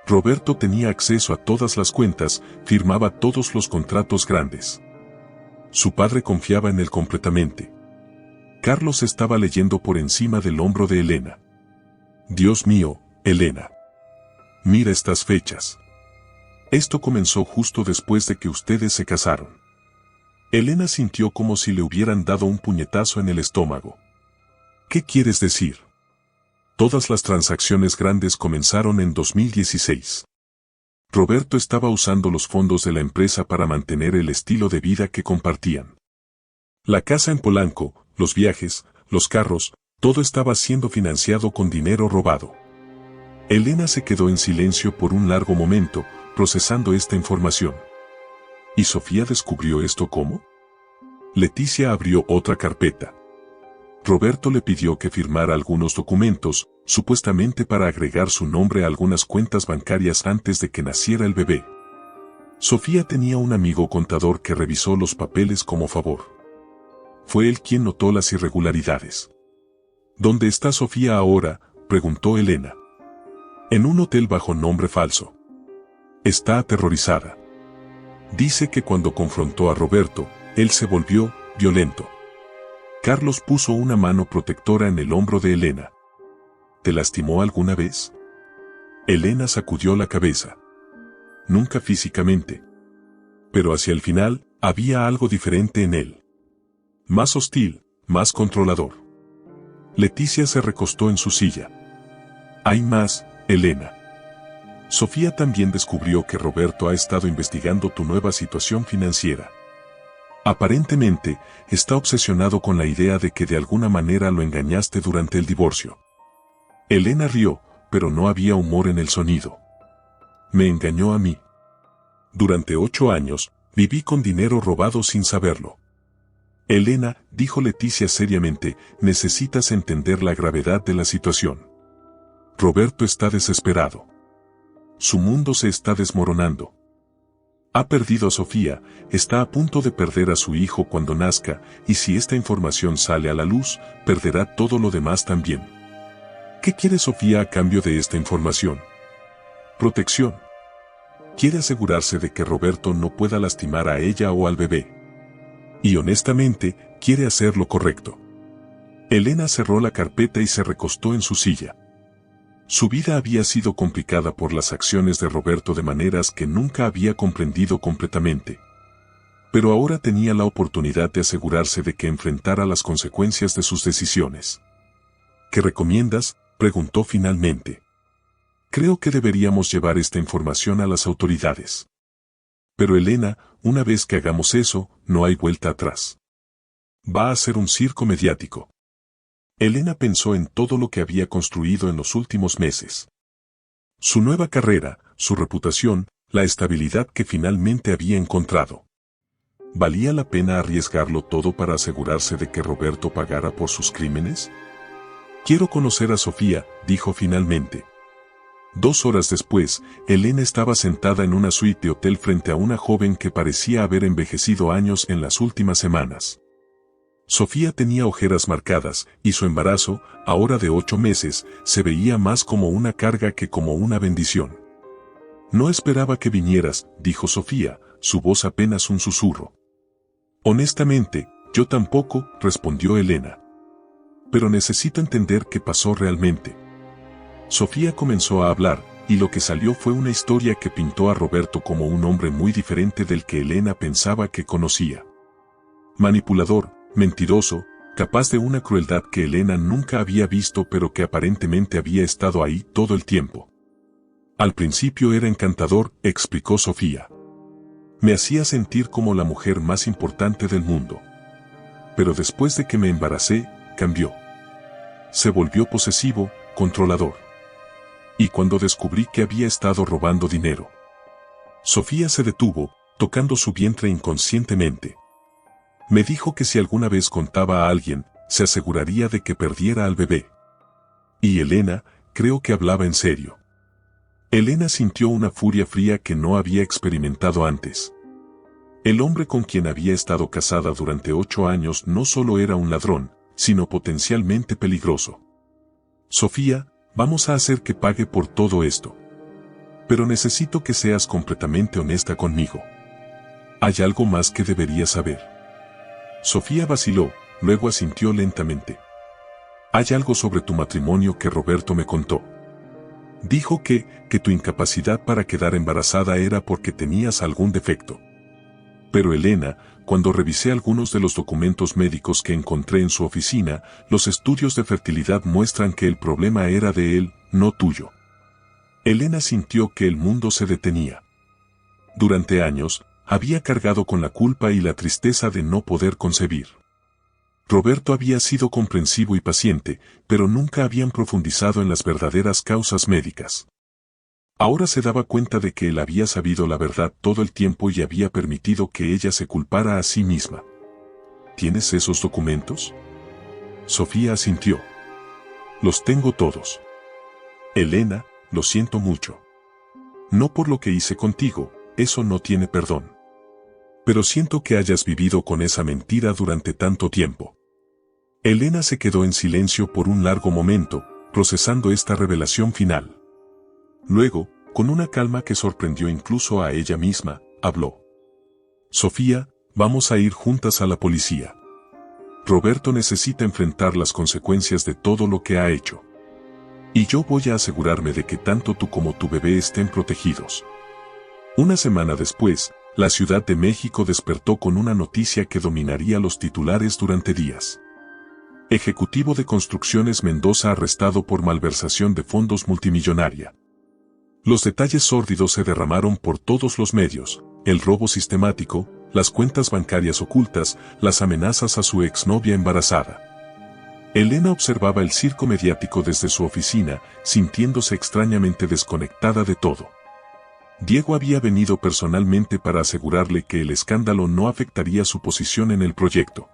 Roberto tenía acceso a todas las cuentas, firmaba todos los contratos grandes. Su padre confiaba en él completamente. Carlos estaba leyendo por encima del hombro de Elena. Dios mío, Elena. Mira estas fechas. Esto comenzó justo después de que ustedes se casaron. Elena sintió como si le hubieran dado un puñetazo en el estómago. ¿Qué quieres decir? Todas las transacciones grandes comenzaron en 2016. Roberto estaba usando los fondos de la empresa para mantener el estilo de vida que compartían. La casa en Polanco, los viajes, los carros, todo estaba siendo financiado con dinero robado. Elena se quedó en silencio por un largo momento, procesando esta información. ¿Y Sofía descubrió esto cómo? Leticia abrió otra carpeta. Roberto le pidió que firmara algunos documentos, supuestamente para agregar su nombre a algunas cuentas bancarias antes de que naciera el bebé. Sofía tenía un amigo contador que revisó los papeles como favor. Fue él quien notó las irregularidades. ¿Dónde está Sofía ahora?, preguntó Elena. En un hotel bajo nombre falso. Está aterrorizada. Dice que cuando confrontó a Roberto, él se volvió violento. Carlos puso una mano protectora en el hombro de Elena. ¿Te lastimó alguna vez? Elena sacudió la cabeza. Nunca físicamente. Pero hacia el final, había algo diferente en él. Más hostil, más controlador. Leticia se recostó en su silla. Hay más, Elena. Sofía también descubrió que Roberto ha estado investigando tu nueva situación financiera. Aparentemente, está obsesionado con la idea de que de alguna manera lo engañaste durante el divorcio. Elena rió, pero no había humor en el sonido. Me engañó a mí. Durante 8 años, viví con dinero robado sin saberlo. Elena, dijo Leticia seriamente, necesitas entender la gravedad de la situación. Roberto está desesperado. Su mundo se está desmoronando. Ha perdido a Sofía, está a punto de perder a su hijo cuando nazca, y si esta información sale a la luz, perderá todo lo demás también. ¿Qué quiere Sofía a cambio de esta información? Protección. Quiere asegurarse de que Roberto no pueda lastimar a ella o al bebé. Y honestamente, quiere hacer lo correcto. Elena cerró la carpeta y se recostó en su silla. Su vida había sido complicada por las acciones de Roberto de maneras que nunca había comprendido completamente. Pero ahora tenía la oportunidad de asegurarse de que enfrentara las consecuencias de sus decisiones. ¿Qué recomiendas?, preguntó finalmente. Creo que deberíamos llevar esta información a las autoridades. Pero Elena, una vez que hagamos eso, no hay vuelta atrás. Va a ser un circo mediático. Elena pensó en todo lo que había construido en los últimos meses. Su nueva carrera, su reputación, la estabilidad que finalmente había encontrado. ¿Valía la pena arriesgarlo todo para asegurarse de que Roberto pagara por sus crímenes? Quiero conocer a Sofía, dijo finalmente. 2 horas después, Elena estaba sentada en una suite de hotel frente a una joven que parecía haber envejecido años en las últimas semanas. Sofía tenía ojeras marcadas, y su embarazo, ahora de 8 meses, se veía más como una carga que como una bendición. No esperaba que vinieras, dijo Sofía, su voz apenas un susurro. Honestamente, yo tampoco, respondió Elena. Pero necesito entender qué pasó realmente. Sofía comenzó a hablar, y lo que salió fue una historia que pintó a Roberto como un hombre muy diferente del que Elena pensaba que conocía. Manipulador, mentiroso, capaz de una crueldad que Elena nunca había visto pero que aparentemente había estado ahí todo el tiempo. Al principio era encantador, explicó Sofía. Me hacía sentir como la mujer más importante del mundo. Pero después de que me embaracé, cambió. Se volvió posesivo, controlador. Y cuando descubrí que había estado robando dinero. Sofía se detuvo, tocando su vientre inconscientemente. Me dijo que si alguna vez contaba a alguien, se aseguraría de que perdiera al bebé. Y Elena, creo que hablaba en serio. Elena sintió una furia fría que no había experimentado antes. El hombre con quien había estado casada durante 8 años no solo era un ladrón, sino potencialmente peligroso. Sofía, vamos a hacer que pague por todo esto. Pero necesito que seas completamente honesta conmigo. Hay algo más que deberías saber. Sofía vaciló, luego asintió lentamente. Hay algo sobre tu matrimonio que Roberto me contó. Dijo que tu incapacidad para quedar embarazada era porque tenías algún defecto. Pero Elena, cuando revisé algunos de los documentos médicos que encontré en su oficina, los estudios de fertilidad muestran que el problema era de él, no tuyo. Elena sintió que el mundo se detenía. Durante años, había cargado con la culpa y la tristeza de no poder concebir. Roberto había sido comprensivo y paciente, pero nunca habían profundizado en las verdaderas causas médicas. Ahora se daba cuenta de que él había sabido la verdad todo el tiempo y había permitido que ella se culpara a sí misma. ¿Tienes esos documentos? Sofía asintió. Los tengo todos. Elena, lo siento mucho. No por lo que hice contigo, eso no tiene perdón. Pero siento que hayas vivido con esa mentira durante tanto tiempo. Elena se quedó en silencio por un largo momento, procesando esta revelación final. Luego, con una calma que sorprendió incluso a ella misma, habló. Sofía, vamos a ir juntas a la policía. Roberto necesita enfrentar las consecuencias de todo lo que ha hecho. Y yo voy a asegurarme de que tanto tú como tu bebé estén protegidos. Una semana después, la Ciudad de México despertó con una noticia que dominaría los titulares durante días. Ejecutivo de Construcciones Mendoza arrestado por malversación de fondos multimillonaria. Los detalles sórdidos se derramaron por todos los medios: el robo sistemático, las cuentas bancarias ocultas, las amenazas a su exnovia embarazada. Elena observaba el circo mediático desde su oficina, sintiéndose extrañamente desconectada de todo. Diego había venido personalmente para asegurarle que el escándalo no afectaría su posición en el proyecto.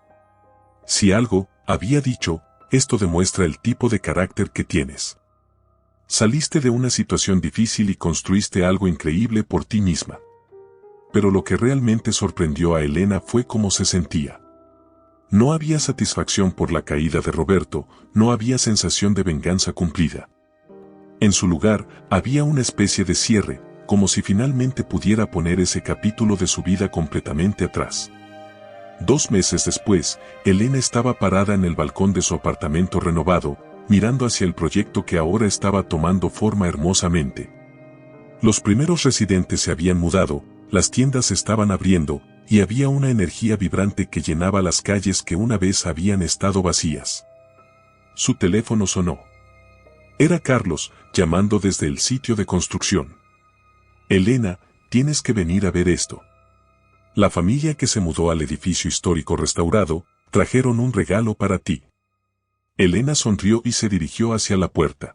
Si algo, había dicho, esto demuestra el tipo de carácter que tienes. Saliste de una situación difícil y construiste algo increíble por ti misma. Pero lo que realmente sorprendió a Elena fue cómo se sentía. No había satisfacción por la caída de Roberto, no había sensación de venganza cumplida. En su lugar, había una especie de cierre, como si finalmente pudiera poner ese capítulo de su vida completamente atrás. 2 meses después, Elena estaba parada en el balcón de su apartamento renovado, mirando hacia el proyecto que ahora estaba tomando forma hermosamente. Los primeros residentes se habían mudado, las tiendas se estaban abriendo, y había una energía vibrante que llenaba las calles que una vez habían estado vacías. Su teléfono sonó. Era Carlos, llamando desde el sitio de construcción. Elena, tienes que venir a ver esto. La familia que se mudó al edificio histórico restaurado, trajeron un regalo para ti. Elena sonrió y se dirigió hacia la puerta.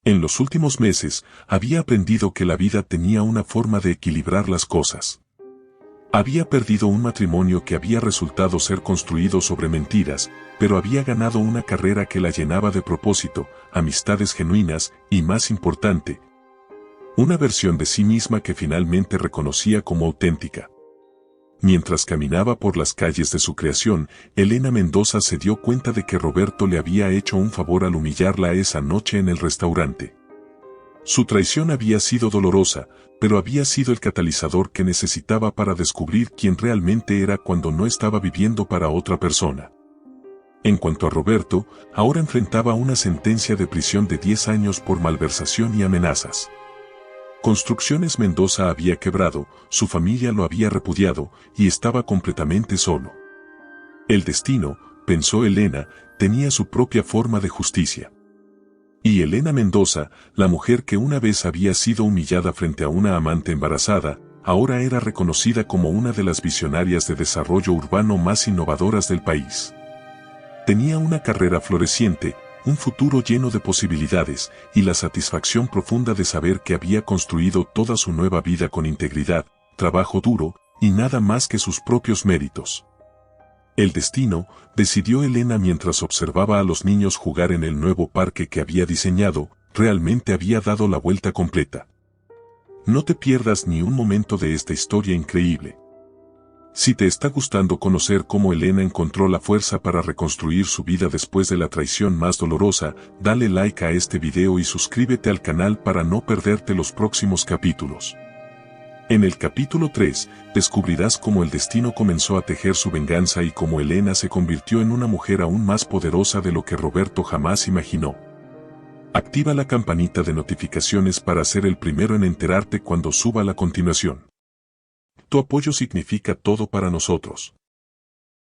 En los últimos meses, había aprendido que la vida tenía una forma de equilibrar las cosas. Había perdido un matrimonio que había resultado ser construido sobre mentiras, pero había ganado una carrera que la llenaba de propósito, amistades genuinas, y más importante, una versión de sí misma que finalmente reconocía como auténtica. Mientras caminaba por las calles de su creación, Elena Mendoza se dio cuenta de que Roberto le había hecho un favor al humillarla esa noche en el restaurante. Su traición había sido dolorosa, pero había sido el catalizador que necesitaba para descubrir quién realmente era cuando no estaba viviendo para otra persona. En cuanto a Roberto, ahora enfrentaba una sentencia de prisión de 10 años por malversación y amenazas. Construcciones Mendoza había quebrado, su familia lo había repudiado, y estaba completamente solo. El destino, pensó Elena, tenía su propia forma de justicia. Y Elena Mendoza, la mujer que una vez había sido humillada frente a una amante embarazada, ahora era reconocida como una de las visionarias de desarrollo urbano más innovadoras del país. Tenía una carrera floreciente, un futuro lleno de posibilidades, y la satisfacción profunda de saber que había construido toda su nueva vida con integridad, trabajo duro, y nada más que sus propios méritos. El destino, decidió Elena mientras observaba a los niños jugar en el nuevo parque que había diseñado, realmente había dado la vuelta completa. No te pierdas ni un momento de esta historia increíble. Si te está gustando conocer cómo Elena encontró la fuerza para reconstruir su vida después de la traición más dolorosa, dale like a este video y suscríbete al canal para no perderte los próximos capítulos. En el capítulo 3, descubrirás cómo el destino comenzó a tejer su venganza y cómo Elena se convirtió en una mujer aún más poderosa de lo que Roberto jamás imaginó. Activa la campanita de notificaciones para ser el primero en enterarte cuando suba la continuación. Tu apoyo significa todo para nosotros.